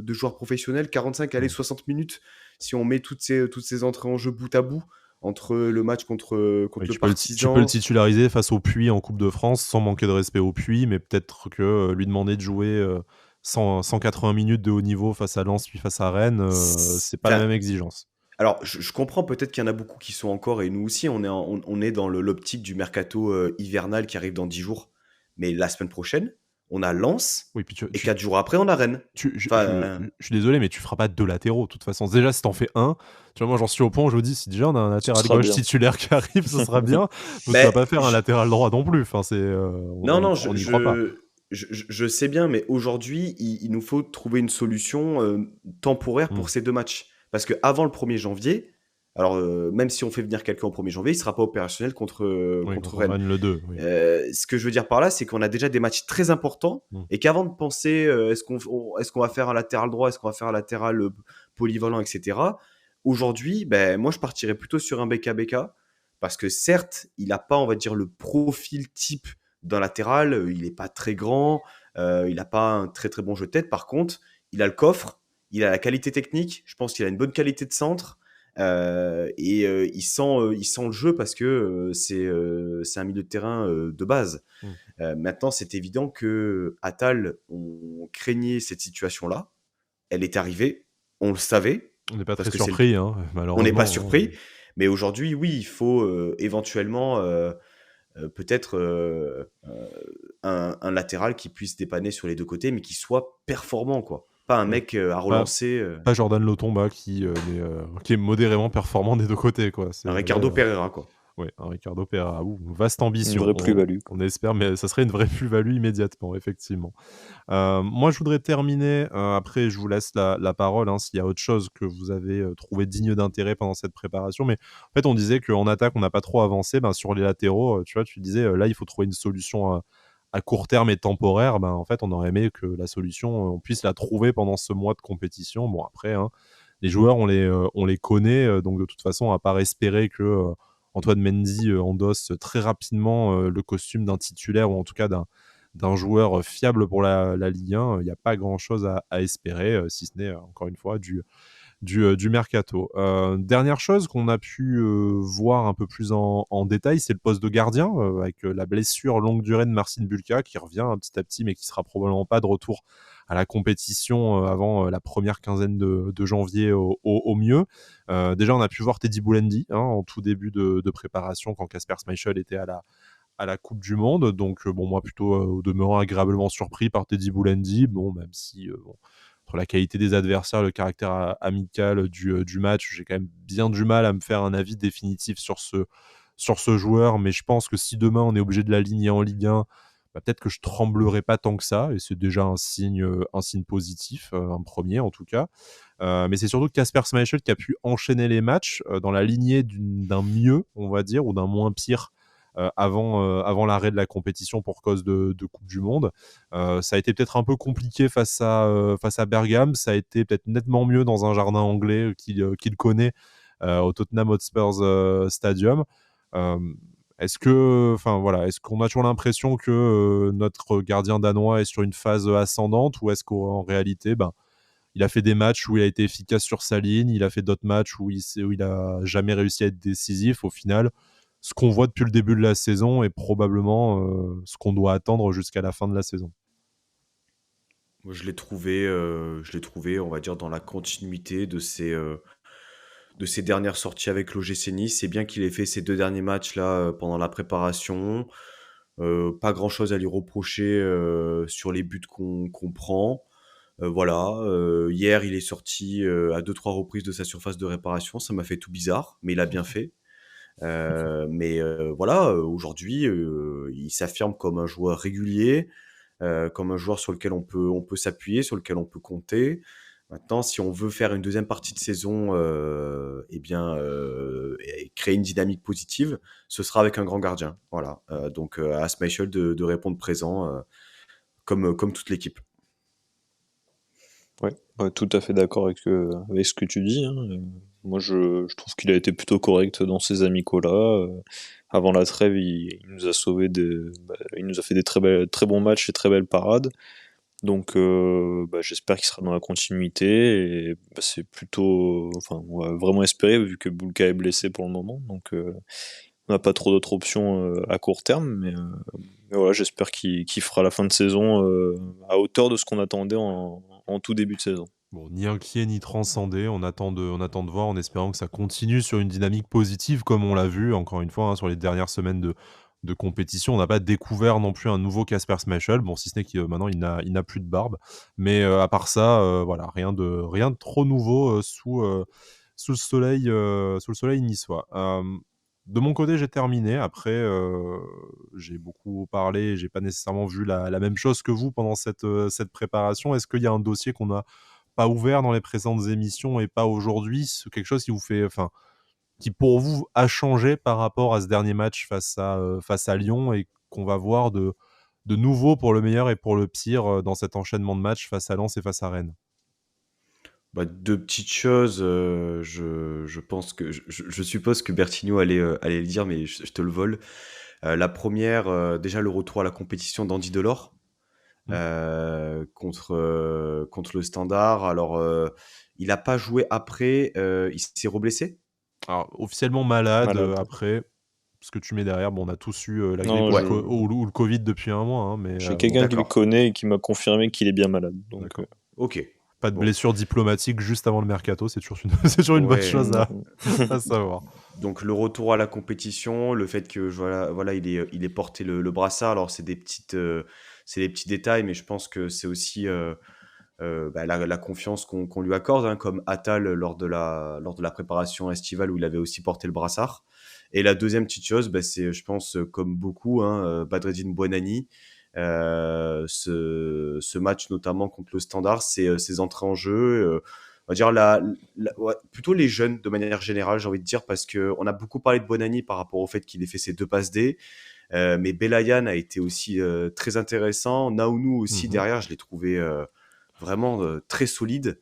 joueur professionnel, 45, allez, 60 minutes, si on met toutes ces entrées en jeu bout à bout, entre le match contre Oui, le tu peux le Partizan. titulariser face au Puy en Coupe de France sans manquer de respect au Puy, mais peut-être que lui demander de jouer 180 minutes de haut niveau face à Lens puis face à Rennes, c'est pas la Enfin, même exigence. alors, je comprends peut-être qu'il y en a beaucoup qui sont encore, et nous aussi, on est dans l'optique du mercato hivernal qui arrive dans 10 jours. Mais la semaine prochaine, on a Lens, Oui, puis et 4 jours après, on a Rennes. Enfin, je suis désolé, mais tu feras pas 2 latéraux. De toute façon, déjà, si t'en fais un, tu vois, moi, j'en suis au point où je me dis, si déjà on a un Ce latéral sera gauche bien. titulaire qui arrive, ce sera bien. Donc, tu vas mais pas faire un latéral droit non plus. Enfin, non, non, on n'y croit pas. je sais bien, mais aujourd'hui, il nous faut trouver une solution temporaire Mm. pour ces deux matchs. Parce qu'avant le 1er janvier, alors même si on fait venir quelqu'un au 1er janvier, il ne sera pas opérationnel Oui, contre contre Rennes. Rennes le 2. Oui. Ce que je veux dire par là, c'est qu'on a déjà des matchs très importants Mm. et qu'avant de penser est-ce qu'on va faire un latéral droit, est-ce qu'on va faire un latéral polyvalent, etc. Aujourd'hui, ben, moi je partirais plutôt sur un BK parce que certes, il n'a pas, on va dire, le profil type d'un latéral, il n'est pas très grand, il n'a pas un très très bon jeu de tête. Par contre, il a le coffre, il a la qualité technique, je pense qu'il a une bonne qualité de centre. Il sent le jeu parce que c'est un milieu de terrain de base. Mm. Maintenant, c'est évident que Attal, on craignait cette situation-là. Elle est arrivée, on le savait, On n'est pas parce très que c'est surpris, hein, on n'est pas malheureusement. surpris. Mais aujourd'hui, oui, il faut éventuellement peut-être un latéral qui puisse dépanner sur les deux côtés, mais qui soit performant, quoi. Pas un Oui. mec à Pas, relancer, pas Jordan Lotomba qui est modérément performant des deux côtés, quoi. un Ricardo Pereira, quoi. Ouais, un Ricardo Pereira. Ouh, vaste Une ambition. vraie plus-value, quoi. On espère, mais ça serait une vraie plus-value immédiatement, effectivement. Moi, je voudrais terminer. Après, je vous laisse la parole hein, s'il y a autre chose que vous avez trouvé digne d'intérêt pendant cette préparation. Mais en fait, on disait qu'en attaque, on n'a pas trop avancé. Ben, sur les latéraux, tu vois, tu disais là, il faut trouver une solution à court terme et temporaire. Ben, en fait, on aurait aimé que la solution, on puisse la trouver pendant ce mois de compétition. Bon, après, hein, les joueurs, on les connaît. Donc, de toute façon, à part espérer que Antoine Mendy endosse très rapidement le costume d'un titulaire ou en tout cas d'un joueur fiable pour la Ligue 1, il n'y a pas grand-chose à espérer, si ce n'est, encore une fois, du mercato. Dernière chose qu'on a pu voir un peu plus en détail, c'est le poste de gardien, avec la blessure longue durée de Marcin Bulka, qui revient petit à petit, mais qui sera probablement pas de retour à la compétition avant la première quinzaine de janvier au mieux. Déjà, on a pu voir Teddy Boulendi hein, en tout début de préparation, quand Kasper Schmeichel était à la Coupe du Monde. Donc, bon, moi, plutôt au demeurant agréablement surpris par Teddy Boulendi. Bon, même si, bon, entre la qualité des adversaires, le caractère amical du match, j'ai quand même bien du mal à me faire un avis définitif sur ce joueur. Mais je pense que si demain, on est obligé de l'aligner en Ligue 1, bah, peut-être que je tremblerai pas tant que ça. Et c'est déjà un signe positif, un premier en tout cas. Mais c'est surtout Kasper Schmeichel qui a pu enchaîner les matchs dans la lignée d'un mieux, on va dire, ou d'un moins pire avant l'arrêt de la compétition pour cause de Coupe du Monde. Ça a été peut-être un peu compliqué face à Bergame. Ça a été peut-être nettement mieux dans un jardin anglais qu'il connaît au Tottenham Hotspur Stadium. Euh, est-ce qu'on a toujours l'impression que notre gardien danois est sur une phase ascendante ou est-ce qu'en réalité, il a fait des matchs où il a été efficace sur sa ligne, il a fait d'autres matchs où il a jamais réussi à être décisif. Au final, ce qu'on voit depuis le début de la saison est probablement ce qu'on doit attendre jusqu'à la fin de la saison. Moi, je l'ai trouvé, on va dire, dans la continuité de ses dernières sorties avec l'OGC Nice. C'est bien qu'il ait fait ces deux derniers matchs là pendant la préparation. Pas grand-chose à lui reprocher sur les buts qu'on prend. Voilà. Hier, il est sorti à deux trois reprises de sa surface de réparation. Ça m'a fait tout bizarre, mais il a bien fait. Mais voilà, aujourd'hui, il s'affirme comme un joueur régulier. comme un joueur sur lequel on peut s'appuyer, sur lequel on peut compter. Maintenant, si on veut faire une deuxième partie de saison, et créer une dynamique positive, ce sera avec un grand gardien. Voilà. Donc à Schmeichel de répondre présent, comme toute l'équipe. Ouais, tout à fait d'accord avec ce que tu dis, hein. Moi, je trouve qu'il a été plutôt correct dans ces amicaux-là. Avant la trêve, il nous a il nous a fait des très bons matchs et très belles parades. Donc, j'espère qu'il sera dans la continuité. Et c'est plutôt, enfin, on va vraiment espérer vu que Boulka est blessé pour le moment. Donc, on n'a pas trop d'autres options à court terme, mais voilà, j'espère qu'il fera la fin de saison à hauteur de ce qu'on attendait en tout début de saison. Bon, ni inquiet ni transcendé, on attend de voir en espérant que ça continue sur une dynamique positive comme on l'a vu encore une fois, hein, sur les dernières semaines de compétition. On n'a pas découvert non plus un nouveau Kasper Schmeichel, bon si ce n'est que maintenant il n'a plus de barbe, mais à part ça, voilà, rien de trop nouveau sous le soleil niçois. De mon côté, j'ai terminé. Après, j'ai beaucoup parlé, j'ai pas nécessairement vu la même chose que vous pendant cette préparation. Est-ce qu'il y a un dossier qu'on a pas ouvert dans les précédentes émissions et pas aujourd'hui? C'est quelque chose qui vous fait, enfin, qui pour vous a changé par rapport à ce dernier match face à Lyon et qu'on va voir de nouveau pour le meilleur et pour le pire dans cet enchaînement de matchs face à Lens et face à Rennes? Bah, 2 petites choses, je pense que je suppose que Bertigno allait le dire, mais je te le vole. La première, déjà le retour à la compétition d'Andy Delors, Mmh. contre le Standard. Alors, il a pas joué après, il s'est reblessé? Alors officiellement malade, Malade. après, ce que tu mets derrière, bon, on a tous eu, la grippe Non, ou le Ouais, co ou le covid depuis un mois, hein, mais j'ai bon, quelqu'un qui le d'accord, connaît et qui m'a confirmé qu'il est bien malade. Donc, d'accord. OK. Pas de Bon, blessure diplomatique juste avant le mercato, c'est toujours une c'est toujours une bonne ouais. chose non. à savoir. Donc le retour à la compétition, le fait que voilà, il ait porté le brassard. Alors c'est des petits détails, mais je pense que c'est aussi la confiance qu'on lui accorde, hein, comme Attal lors de la préparation estivale où il avait aussi porté le brassard. Et la deuxième petite chose, c'est, je pense, comme beaucoup, hein, Badreddine Bouanani, ce match notamment contre le Standard, ses entrées en jeu, on va dire ouais, plutôt les jeunes de manière générale, j'ai envie de dire, parce qu'on a beaucoup parlé de Bouanani par rapport au fait qu'il ait fait ses 2 passes D, mais Belayan a été aussi très intéressant. Naounou aussi Mmh. derrière, je l'ai trouvé vraiment très solide.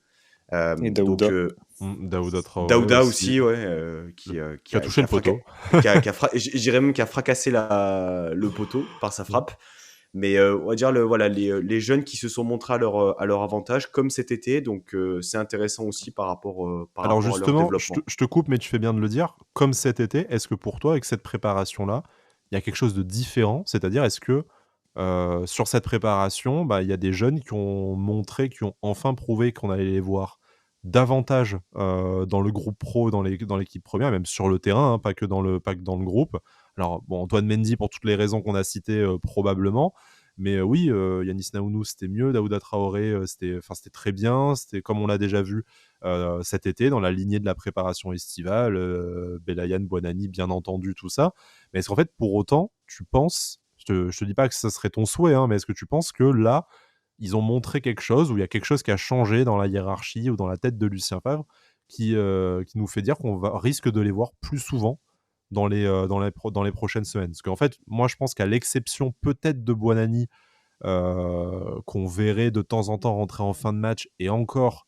Et Donc Daouda. Daouda Traoré Daouda aussi, aussi, ouais, le qui a touché le poteau. je dirais même qui a fracassé le poteau par sa Mmh. frappe. Mais on va dire voilà, les jeunes qui se sont montrés à leur avantage, comme cet été. Donc c'est intéressant aussi par Alors rapport à leur justement, développement. je te coupe, mais tu fais bien de le dire, comme cet été, est-ce que pour toi, avec cette préparation-là, il y a quelque chose de différent? C'est-à-dire, est-ce que, sur cette préparation, bah, il y a des jeunes qui ont montré, qui ont enfin prouvé qu'on allait les voir davantage, dans le groupe pro, dans l'équipe première, même sur le terrain, hein, pas que dans le groupe? Alors bon, Antoine Mendy, pour toutes les raisons qu'on a citées, probablement, mais oui, Yanis Naounou, c'était mieux, Daouda Traoré, c'était très bien, c'était comme on l'a déjà vu cet été dans la lignée de la préparation estivale, Belayan, Buonanni, bien entendu, tout ça. Mais est-ce qu'en fait, pour autant, tu penses, je te dis pas que ça serait ton souhait, hein, mais est-ce que tu penses que là, ils ont montré quelque chose, ou il y a quelque chose qui a changé dans la hiérarchie ou dans la tête de Lucien Favre qui nous fait dire risque de les voir plus souvent dans les prochaines semaines? Parce qu'en fait, moi, je pense qu'à l'exception peut-être de Buonanni, qu'on verrait de temps en temps rentrer en fin de match, et encore,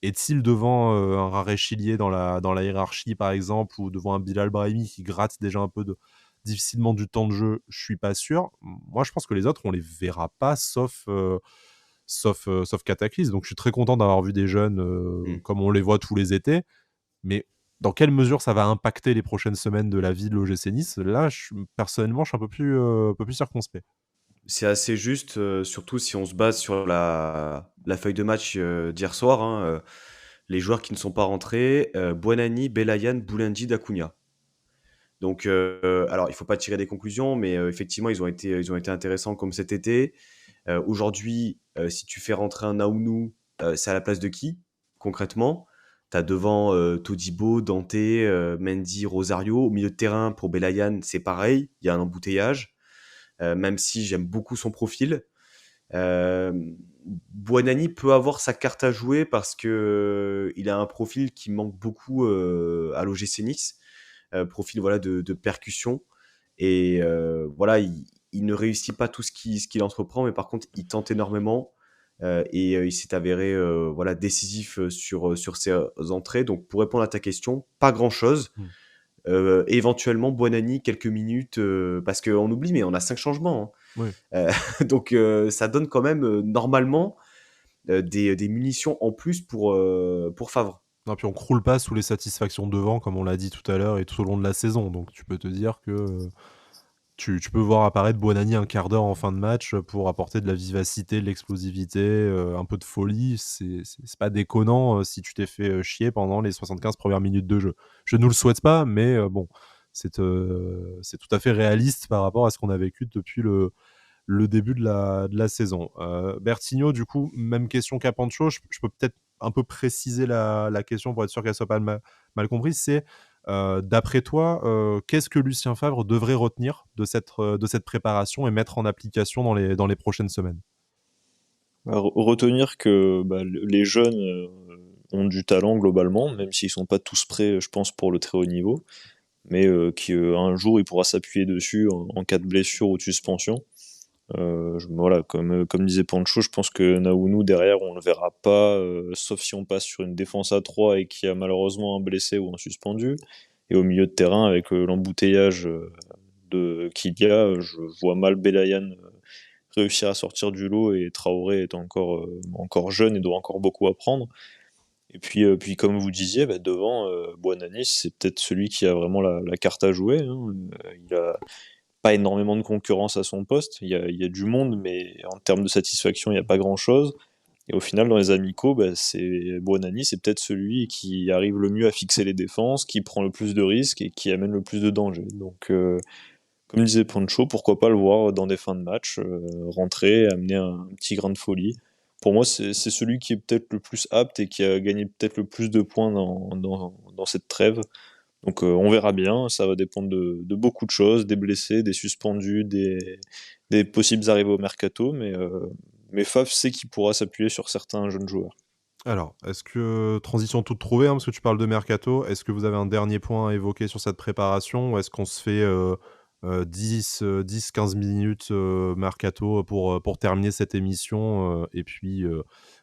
est-il devant un Raré Chilier dans la hiérarchie, par exemple, ou devant un Bilal Brahimi qui gratte déjà un peu difficilement du temps de jeu? Je suis pas sûr. Moi, je pense que les autres, on les verra pas, sauf cataclysme. Donc, je suis très content d'avoir vu des jeunes Mm. comme on les voit tous les étés. Mais dans quelle mesure ça va impacter les prochaines semaines de la vie de l'OGC Nice? Là, personnellement, je suis un peu plus circonspect. C'est assez juste, surtout si on se base sur la feuille de match d'hier soir, hein, les joueurs qui ne sont pas rentrés, Buonanni, Belayan, Boulendi, Dacunia. Donc, alors il faut pas tirer des conclusions, mais effectivement, ils ont été intéressants comme cet été. Aujourd'hui, si tu fais rentrer un Naounou, c'est à la place de qui, concrètement? Tu as devant Todibo, Dante, Mendy, Rosario. Au milieu de terrain, pour Belayan, c'est pareil, il y a un embouteillage, même si j'aime beaucoup son profil. Buonanni peut avoir sa carte à jouer parce que il a un profil qui manque beaucoup à l'OGC Nice, profil voilà de percussion et voilà il ne réussit pas tout ce qu'il entreprend, mais par contre il tente énormément et il s'est avéré voilà décisif sur ses entrées. Donc pour répondre à ta question, pas grand chose. Hmm. Éventuellement Buonanni quelques minutes parce qu'on oublie mais on a 5 changements. Oui. Donc ça donne quand même normalement des munitions en plus pour Favre. Non, puis on croule pas sous les satisfactions devant, comme on l'a dit tout à l'heure et tout au long de la saison. Donc tu peux te dire que tu peux voir apparaître Buonanni un quart d'heure en fin de match pour apporter de la vivacité, de l'explosivité, un peu de folie. C'est pas déconnant si tu t'es fait chier pendant les 75 premières minutes de jeu. Je ne nous le souhaite pas, mais bon, c'est tout à fait réaliste par rapport à ce qu'on a vécu depuis le début de la saison. Bertigno, du coup, même question qu'à Pancho. Je peux peut-être un peu préciser la question pour être sûr qu'elle soit pas mal comprise. C'est d'après toi, qu'est-ce que Lucien Favre devrait retenir de cette préparation et mettre en application dans les prochaines semaines? Retenir que les jeunes ont du talent globalement, même s'ils sont pas tous prêts, je pense, pour le très haut niveau, mais qu'un jour il pourra s'appuyer dessus en cas de blessure ou de suspension. Voilà, comme disait Pancho, je pense que Naounou derrière on le verra pas, sauf si on passe sur une défense à 3 et qu'il y a malheureusement un blessé ou un suspendu. Et au milieu de terrain, avec l'embouteillage qu'il y a, je vois mal Belayan réussir à sortir du lot, et Traoré est encore jeune et doit encore beaucoup apprendre. Et puis comme vous disiez, devant, Buonanni, c'est peut-être celui qui a vraiment la carte à jouer, hein. Il a pas énormément de concurrence à son poste. Il y a du monde, mais en termes de satisfaction, il n'y a pas grand-chose. Et au final, dans les amicaux, Buonanni, c'est peut-être celui qui arrive le mieux à fixer les défenses, qui prend le plus de risques et qui amène le plus de danger. Donc, comme disait Pancho, pourquoi pas le voir dans des fins de match, rentrer, amener un petit grain de folie. Pour moi, c'est celui qui est peut-être le plus apte et qui a gagné peut-être le plus de points dans cette trêve. Donc on verra bien, ça va dépendre de beaucoup de choses, des blessés, des suspendus, des possibles arrivées au mercato, mais Faf sait qu'il pourra s'appuyer sur certains jeunes joueurs. Alors, est-ce que transition toute trouvée, hein, parce que tu parles de mercato, est-ce que vous avez un dernier point à évoquer sur cette préparation ou est-ce qu'on se fait 10-15 minutes mercato pour terminer cette émission et puis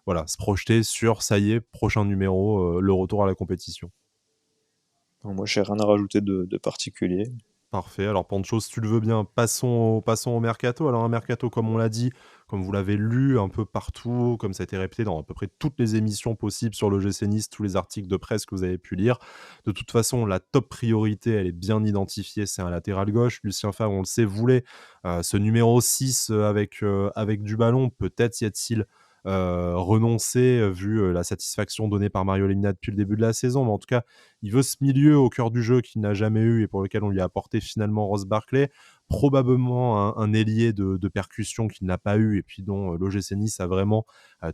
voilà, se projeter sur, ça y est, prochain numéro, le retour à la compétition? Donc, moi, j'ai rien à rajouter de particulier. Parfait. Alors, Pancho, si tu le veux bien, passons au mercato. Alors, un mercato, comme on l'a dit, comme vous l'avez lu un peu partout, comme ça a été répété dans à peu près toutes les émissions possibles sur le GC Nice, tous les articles de presse que vous avez pu lire. De toute façon, la top priorité, elle est bien identifiée, c'est un latéral gauche. Lucien Favre, on le sait, voulait ce numéro 6 avec du ballon. Peut-être y a-t-il renoncer vu la satisfaction donnée par Mario Lemina depuis le début de la saison, mais en tout cas il veut ce milieu au cœur du jeu qu'il n'a jamais eu et pour lequel on lui a apporté finalement Ross Barkley, probablement un ailier de percussion qu'il n'a pas eu et puis dont l'OGC Nice a vraiment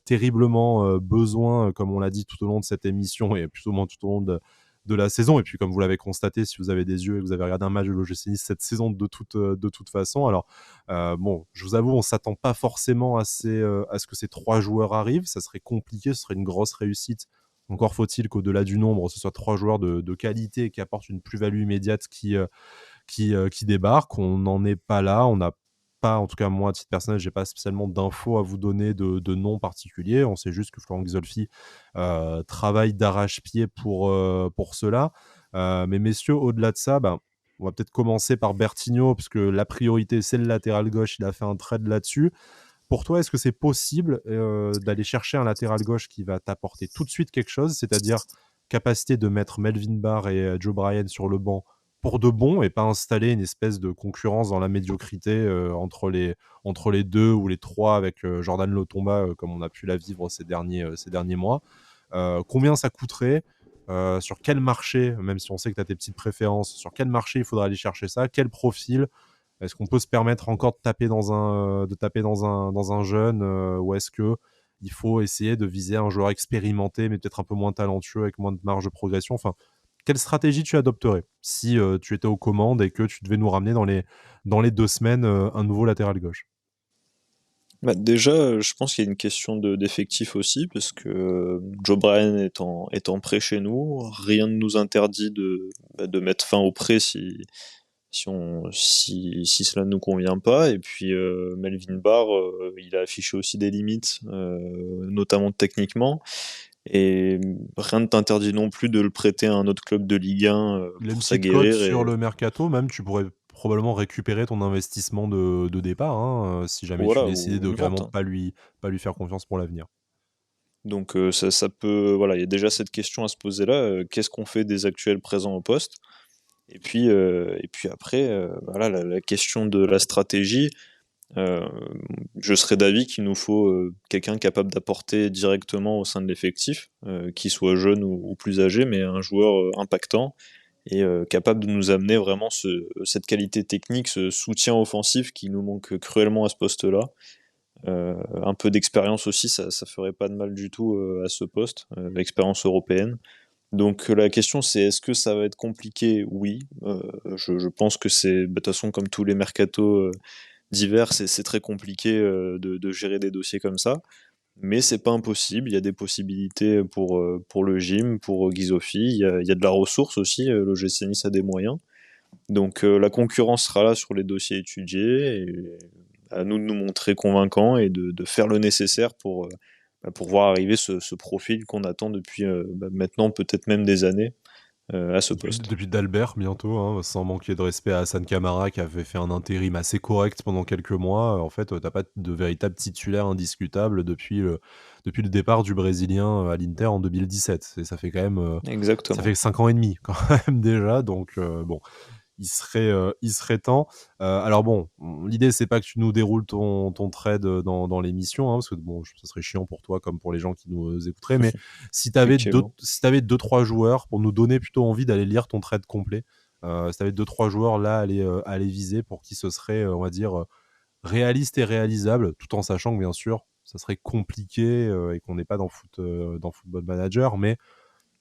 terriblement besoin, comme on l'a dit tout au long de cette émission et plutôt moins tout au long de la saison. Et puis comme vous l'avez constaté, si vous avez des yeux et que vous avez regardé un match de l'OGC Nice cette saison de toute façon, alors bon, je vous avoue, on s'attend pas forcément à ce que ces 3 joueurs arrivent. Ça serait compliqué, ce serait une grosse réussite. Encore faut-il qu'au-delà du nombre, ce soit 3 joueurs de qualité qui apportent une plus-value immédiate qui débarquent. On n'en est pas là. On n'a pas, en tout cas moi à titre personnel, j'ai pas spécialement d'infos à vous donner de noms particuliers. On sait juste que Florent Xolfi travaille d'arrache-pied pour cela. Mais messieurs, au-delà de ça, on va peut-être commencer par Bertigno, parce que la priorité, c'est le latéral gauche. Il a fait un trade là-dessus. Pour toi, est-ce que c'est possible d'aller chercher un latéral gauche qui va t'apporter tout de suite quelque chose, c'est-à-dire capacité de mettre Melvin Barr et Joe Bryan sur le banc pour de bon et pas installer une espèce de concurrence dans la médiocrité entre les deux ou les trois avec Jordan Lotomba comme on a pu la vivre ces derniers mois. Combien ça coûterait sur quel marché, même si on sait que tu as tes petites préférences, sur quel marché il faudra aller chercher ça, quel profil? Est-ce qu'on peut se permettre encore de taper dans un jeune ou est-ce que il faut essayer de viser un joueur expérimenté mais peut-être un peu moins talentueux avec moins de marge de progression? Enfin, quelle stratégie tu adopterais si tu étais aux commandes et que tu devais nous ramener dans les 2 semaines un nouveau latéral gauche? Déjà, je pense qu'il y a une question d'effectif aussi, parce que Joe Bryan est en prêt chez nous, rien ne nous interdit de mettre fin au prêt si cela ne nous convient pas. Et puis Melvin Barr, il a affiché aussi des limites, notamment techniquement. Et rien ne t'interdit non plus de le prêter à un autre club de Ligue 1 Il a une pour petite cote s'aguerrir. sur Et le mercato, même tu pourrais probablement récupérer ton investissement de départ, hein, si jamais tu voilà, décidais de ou une vente, vraiment hein. pas lui faire confiance pour l'avenir. Donc ça peut, voilà, il y a déjà cette question à se poser là. Qu'est-ce qu'on fait des actuels présents au poste? Et puis après, voilà, la question de la stratégie. Euh, je serais d'avis qu'il nous faut quelqu'un capable d'apporter directement au sein de l'effectif, qui soit jeune ou plus âgé, mais un joueur impactant et capable de nous amener vraiment cette qualité technique, ce soutien offensif qui nous manque cruellement à ce poste-là. Un peu d'expérience aussi, ça ferait pas de mal du tout à ce poste, l'expérience européenne. Donc la question c'est est-ce que ça va être compliqué? Oui, je pense que c'est de toute façon comme tous les mercatos d'hiver, c'est très compliqué de gérer des dossiers comme ça, mais c'est pas impossible. Il y a des possibilités pour le gym, pour Guizofi. Il y a de la ressource aussi. Le GC Nice a des moyens. Donc la concurrence sera là sur les dossiers étudiés. Et à nous de nous montrer convaincants et de faire le nécessaire pour voir arriver ce profil qu'on attend depuis maintenant peut-être même des années à ce poste. Depuis d'Albert bientôt, hein, sans manquer de respect à Hassan Kamara qui avait fait un intérim assez correct pendant quelques mois. En fait, t'as pas de véritable titulaire indiscutable depuis le départ du Brésilien à l'Inter en 2017. Et ça fait quand même ça Exactement. fait 5 ans et demi quand même déjà. Donc bon, il serait temps. Alors bon, l'idée c'est pas que tu nous déroules ton trade dans l'émission, hein, parce que bon, ça serait chiant pour toi comme pour les gens qui nous écouteraient, mais si tu avais Effectivement. si t'avais 2-3 joueurs pour nous donner plutôt envie d'aller lire ton trade complet, si tu avais 2-3 joueurs là à aller viser pour qui ce serait, on va dire, réaliste et réalisable, tout en sachant que bien sûr, ça serait compliqué et qu'on n'est pas dans Football Manager, mais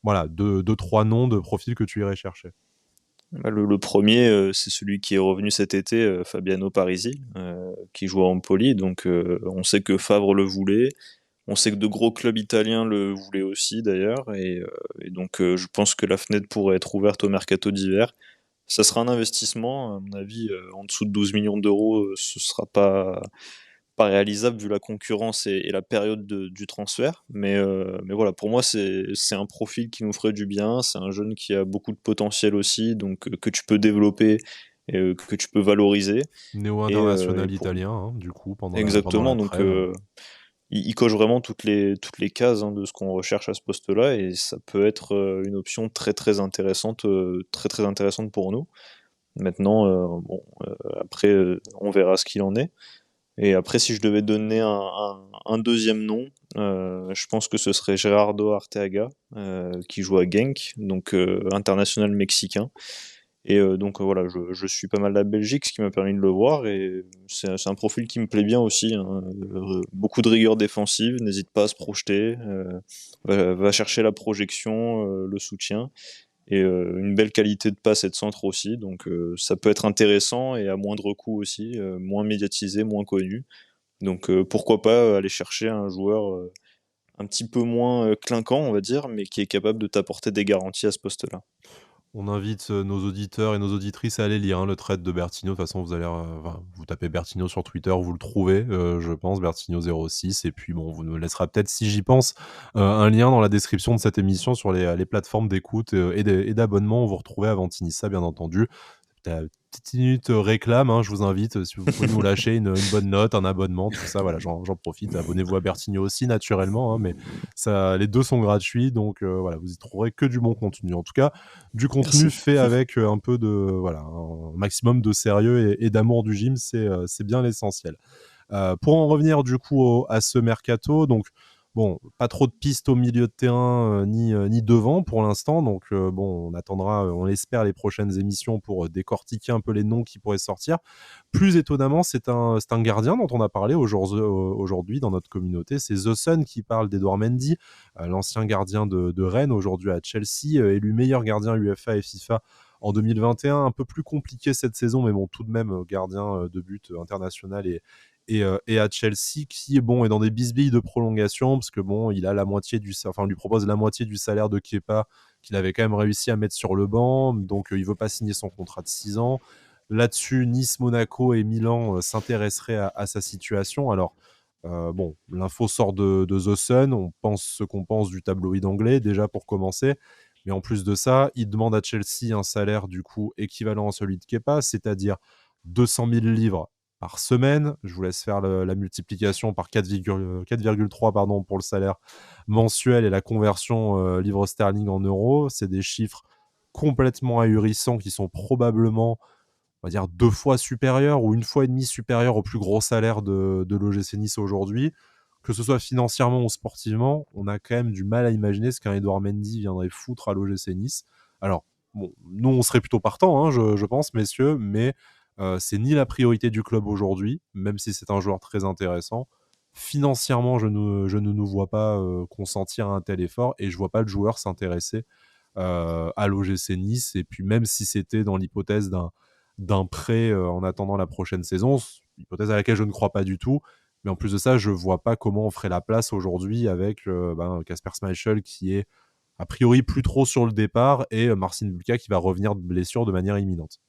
voilà, deux, trois noms de profils que tu irais chercher. Bah, le premier, c'est celui qui est revenu cet été, Fabiano Parisi, qui joue à Empoli. Donc, on sait que Favre le voulait. On sait que de gros clubs italiens le voulaient aussi, d'ailleurs. Et donc, je pense que la fenêtre pourrait être ouverte au mercato d'hiver. Ça sera un investissement, à mon avis, en dessous de 12 millions d'euros, ce sera pas réalisable vu la concurrence et la période du transfert. Mais voilà, pour moi, c'est un profil qui nous ferait du bien. C'est un jeune qui a beaucoup de potentiel aussi, donc que tu peux développer et que tu peux valoriser. Et Néo-international pour... italien, hein, du coup, pendant Exactement, la donc trêve. il coche vraiment toutes les cases hein, de ce qu'on recherche à ce poste-là, et ça peut être une option très très intéressante pour nous. Maintenant, après, on verra ce qu'il en est. Et après, si je devais donner un deuxième nom, je pense que ce serait Gerardo Arteaga, qui joue à Genk, donc international mexicain. Et donc voilà, je suis pas mal la Belgique, ce qui m'a permis de le voir. Et c'est un profil qui me plaît bien aussi, hein. Beaucoup de rigueur défensive, n'hésite pas à se projeter, va chercher la projection, le soutien. Et une belle qualité de passe et de centre aussi. Donc ça peut être intéressant et à moindre coût aussi, moins médiatisé, moins connu. Donc pourquoi pas aller chercher un joueur un petit peu moins clinquant, on va dire, mais qui est capable de t'apporter des garanties à ce poste-là. On invite nos auditeurs et nos auditrices à aller lire hein, le trade de Bertino. De toute façon, vous tapez Bertino sur Twitter, vous le trouvez, je pense, Bertino06. Et puis, bon, vous me laissera peut-être, si j'y pense, un lien dans la description de cette émission sur les plateformes d'écoute et d'abonnement où vous retrouvez Avantinissa, bien entendu. Ta petite minute réclame, hein, je vous invite, si vous pouvez nous lâcher une bonne note, un abonnement, tout ça, voilà, j'en profite. Abonnez-vous à Bertigno aussi, naturellement, hein, mais ça, les deux sont gratuits, donc voilà, vous y trouverez que du bon contenu. En tout cas, du contenu Merci. fait avec un peu de, voilà, un maximum de sérieux et d'amour du gym, c'est bien l'essentiel. Pour en revenir du coup à ce mercato, donc bon, pas trop de pistes au milieu de terrain ni devant pour l'instant, donc bon, on attendra, on l'espère, les prochaines émissions pour décortiquer un peu les noms qui pourraient sortir. Plus étonnamment, c'est un gardien dont on a parlé aujourd'hui dans notre communauté, c'est The Sun qui parle d'Edouard Mendy, l'ancien gardien de Rennes, aujourd'hui à Chelsea, élu meilleur gardien UEFA et FIFA en 2021, un peu plus compliqué cette saison, mais bon, tout de même gardien de but international et à Chelsea, qui est dans des bisbilles de prolongation, parce que il a on lui propose la moitié du salaire de Kepa, qu'il avait quand même réussi à mettre sur le banc, donc il veut pas signer son contrat de 6 ans. Là-dessus, Nice, Monaco et Milan s'intéresseraient à sa situation. Alors, l'info sort de The Sun, on pense ce qu'on pense du tabloïd anglais, déjà pour commencer. Mais en plus de ça, il demande à Chelsea un salaire du coup équivalent à celui de Kepa, c'est-à-dire 200 000 livres par semaine. Je vous laisse faire la multiplication par 4,3 pour le salaire mensuel et la conversion livre sterling en euros. C'est des chiffres complètement ahurissants qui sont probablement, on va dire, 2 fois supérieurs ou 1 fois et demie supérieurs au plus gros salaire de l'OGC Nice aujourd'hui. Que ce soit financièrement ou sportivement, on a quand même du mal à imaginer ce qu'un Edouard Mendy viendrait foutre à l'OGC Nice. Alors, nous, on serait plutôt partants, hein, je pense, messieurs, mais c'est ni la priorité du club aujourd'hui, même si c'est un joueur très intéressant. Financièrement, je ne nous vois pas consentir un tel effort, et je vois pas le joueur s'intéresser à l'OGC Nice. Et puis, même si c'était dans l'hypothèse d'un prêt en attendant la prochaine saison, hypothèse à laquelle je ne crois pas du tout. Mais en plus de ça, je vois pas comment on ferait la place aujourd'hui avec Kasper Schmeichel qui est a priori plus trop sur le départ, et Marcin Bulka qui va revenir de blessure de manière imminente.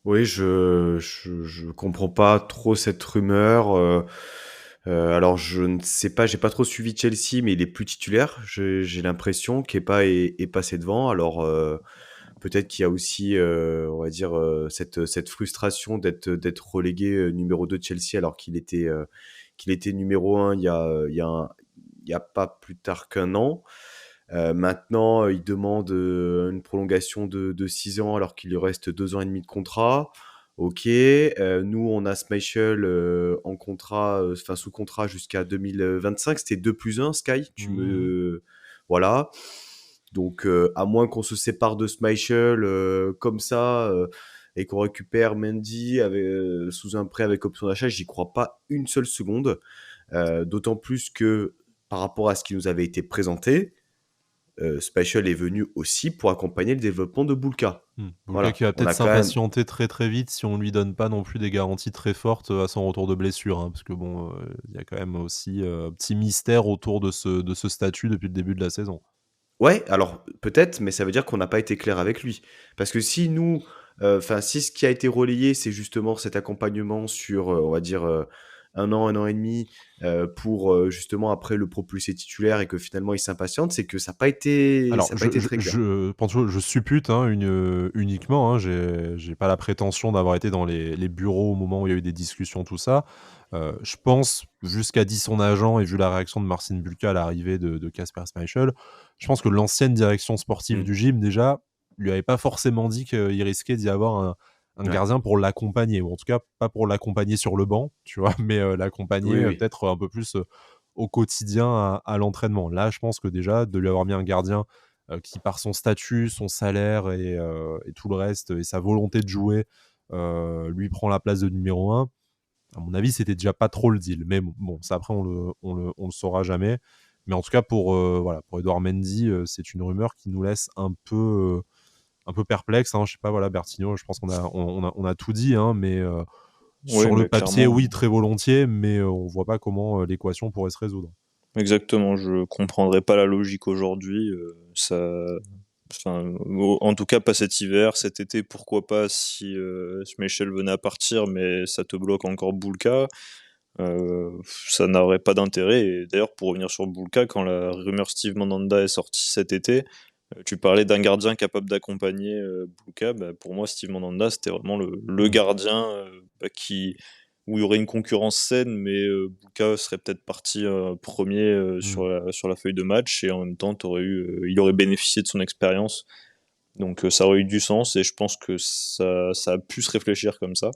Oui, je comprends pas trop cette rumeur. Alors je ne sais pas, j'ai pas trop suivi Chelsea, mais il est plus titulaire. J'ai l'impression Kepa est passé devant. Alors peut-être qu'il y a aussi, on va dire, cette frustration d'être relégué numéro 2 de Chelsea alors qu'il était numéro 1 il y a pas plus tard qu'un an. Maintenant, il demande une prolongation de 6 ans alors qu'il lui reste 2 ans et demi de contrat. Ok, nous on a Schmeichel en contrat, sous contrat jusqu'à 2025. C'était 2+1, Sky. Voilà. Donc, à moins qu'on se sépare de Schmeichel comme ça et qu'on récupère Mendy sous un prêt avec option d'achat, j'y crois pas une seule seconde. D'autant plus que par rapport à ce qui nous avait été présenté, Schmeichel est venu aussi pour accompagner le développement de Bulka. Bulka Voilà. qui va peut-être s'impatienter très très vite si on lui donne pas non plus des garanties très fortes à son retour de blessure, hein, parce que il y a quand même aussi un petit mystère autour de ce statut depuis le début de la saison. Ouais, alors peut-être, mais ça veut dire qu'on n'a pas été clair avec lui. Parce que si nous, si ce qui a été relayé, c'est justement cet accompagnement sur, on va dire, 1 an et demi, pour justement après le propulser titulaire et que finalement il s'impatiente, c'est que ça n'a pas été, Alors, ça a pas été très clair. je suppute uniquement, hein, j'ai pas la prétention d'avoir été dans les bureaux au moment où il y a eu des discussions, tout ça. Je pense, vu ce qu'a dit son agent et vu la réaction de Marcin Bulka à l'arrivée de Kasper Schmeichel, je pense que l'ancienne direction sportive du gym, déjà, lui avait pas forcément dit qu'il risquait d'y avoir un gardien pour l'accompagner, ou en tout cas pas pour l'accompagner sur le banc, tu vois, mais l'accompagner Oui. peut-être un peu plus au quotidien à l'entraînement. Là, je pense que déjà, de lui avoir mis un gardien qui, par son statut, son salaire et tout le reste, et sa volonté de jouer, lui prend la place de numéro 1, à mon avis, c'était déjà pas trop le deal. Mais bon, ça après, on le saura jamais. Mais en tout cas, pour Edouard Mendy, c'est une rumeur qui nous laisse un peu perplexe. Hein. Je sais pas, Bertigno, je pense qu'on a tout dit, hein, mais sur le papier, clairement, oui, très volontiers, mais on voit pas comment l'équation pourrait se résoudre. Exactement, je comprendrais pas la logique aujourd'hui. En tout cas, pas cet hiver, cet été, pourquoi pas si Schmeichel venait à partir, mais ça te bloque encore Bulka. Ça n'aurait pas d'intérêt. Et d'ailleurs, pour revenir sur Bulka, quand la rumeur Steve Mandanda est sortie cet été, tu parlais d'un gardien capable d'accompagner Bulka. Pour moi, Steve Mandanda, c'était vraiment le gardien où il y aurait une concurrence saine, mais Bulka serait peut-être parti premier sur la feuille de match, et en même temps, il aurait bénéficié de son expérience. Donc ça aurait eu du sens, et je pense que ça a pu se réfléchir comme ça.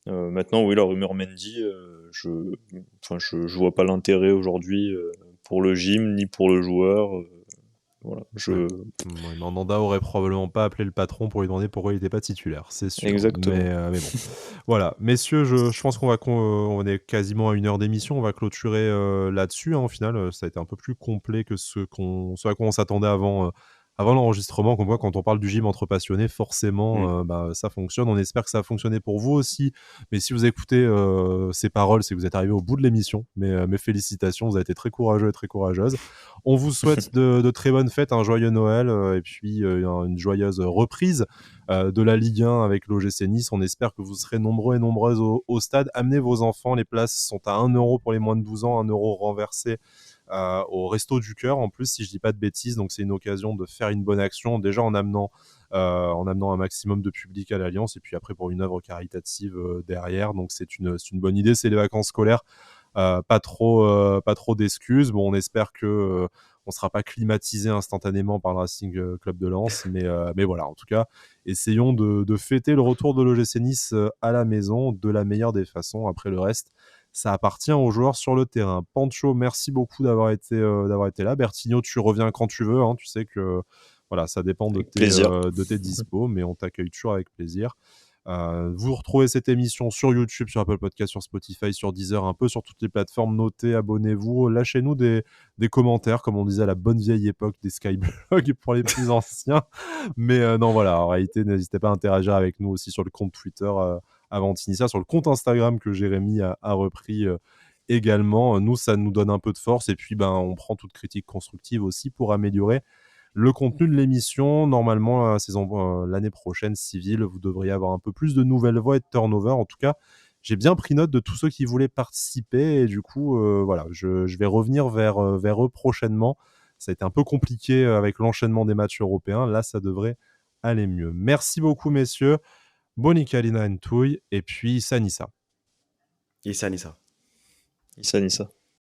Maintenant, oui, la rumeur Mendy, je vois pas l'intérêt aujourd'hui pour le gym ni pour le joueur. Voilà, Mandanda aurait probablement pas appelé le patron pour lui demander pourquoi il n'était pas titulaire, c'est sûr. Exactement. Mais bon. Voilà, messieurs, je pense on est quasiment à 1 heure d'émission, on va clôturer là-dessus. Hein. Au final, ça a été un peu plus complet que ce à quoi on s'attendait avant avant l'enregistrement, comme quoi quand on parle du gym entre passionnés, forcément, ça fonctionne. On espère que ça a fonctionné pour vous aussi. Mais si vous écoutez ces paroles, c'est que vous êtes arrivé au bout de l'émission. Mais félicitations, vous avez été très courageux et très courageuse. On vous souhaite de très bonnes fêtes, un joyeux Noël et puis une joyeuse reprise de la Ligue 1 avec l'OGC Nice. On espère que vous serez nombreux et nombreuses au stade. Amenez vos enfants, les places sont à 1 euro pour les moins de 12 ans, 1 euro renversé au Resto du Cœur en plus, si je dis pas de bêtises. Donc c'est une occasion de faire une bonne action, déjà en amenant un maximum de public à l'Alliance et puis après pour une œuvre caritative derrière. Donc c'est une bonne idée, c'est les vacances scolaires. Pas trop d'excuses. Bon, on espère que on sera pas climatisé instantanément par le Racing Club de Lens, mais voilà, en tout cas, essayons de fêter le retour de l'OGC Nice à la maison de la meilleure des façons. Après le reste, ça appartient aux joueurs sur le terrain. Pancho, merci beaucoup d'avoir été là. Bertigno, tu reviens quand tu veux, hein. Tu sais que voilà, ça dépend de tes dispos, mais on t'accueille toujours avec plaisir. Vous retrouvez cette émission sur YouTube, sur Apple Podcast, sur Spotify, sur Deezer, un peu sur toutes les plateformes. Notez, abonnez-vous, lâchez-nous des commentaires, comme on disait à la bonne vieille époque des Skyblogs pour les plus anciens. Mais non, voilà, en réalité, n'hésitez pas à interagir avec nous aussi sur le compte Twitter Avantinissa, sur le compte Instagram que Jérémy a repris également. Nous, ça nous donne un peu de force et puis on prend toute critique constructive aussi pour améliorer le contenu de l'émission. Normalement, l'année prochaine, civile, vous devriez avoir un peu plus de nouvelles voix et de turnover. En tout cas, j'ai bien pris note de tous ceux qui voulaient participer et du coup, voilà, je vais revenir vers eux prochainement. Ça a été un peu compliqué avec l'enchaînement des matchs européens. Là, ça devrait aller mieux. Merci beaucoup, messieurs. Bonica Lina Ntouille et puis Sanissa. Issa Nissa. Issa Nissa.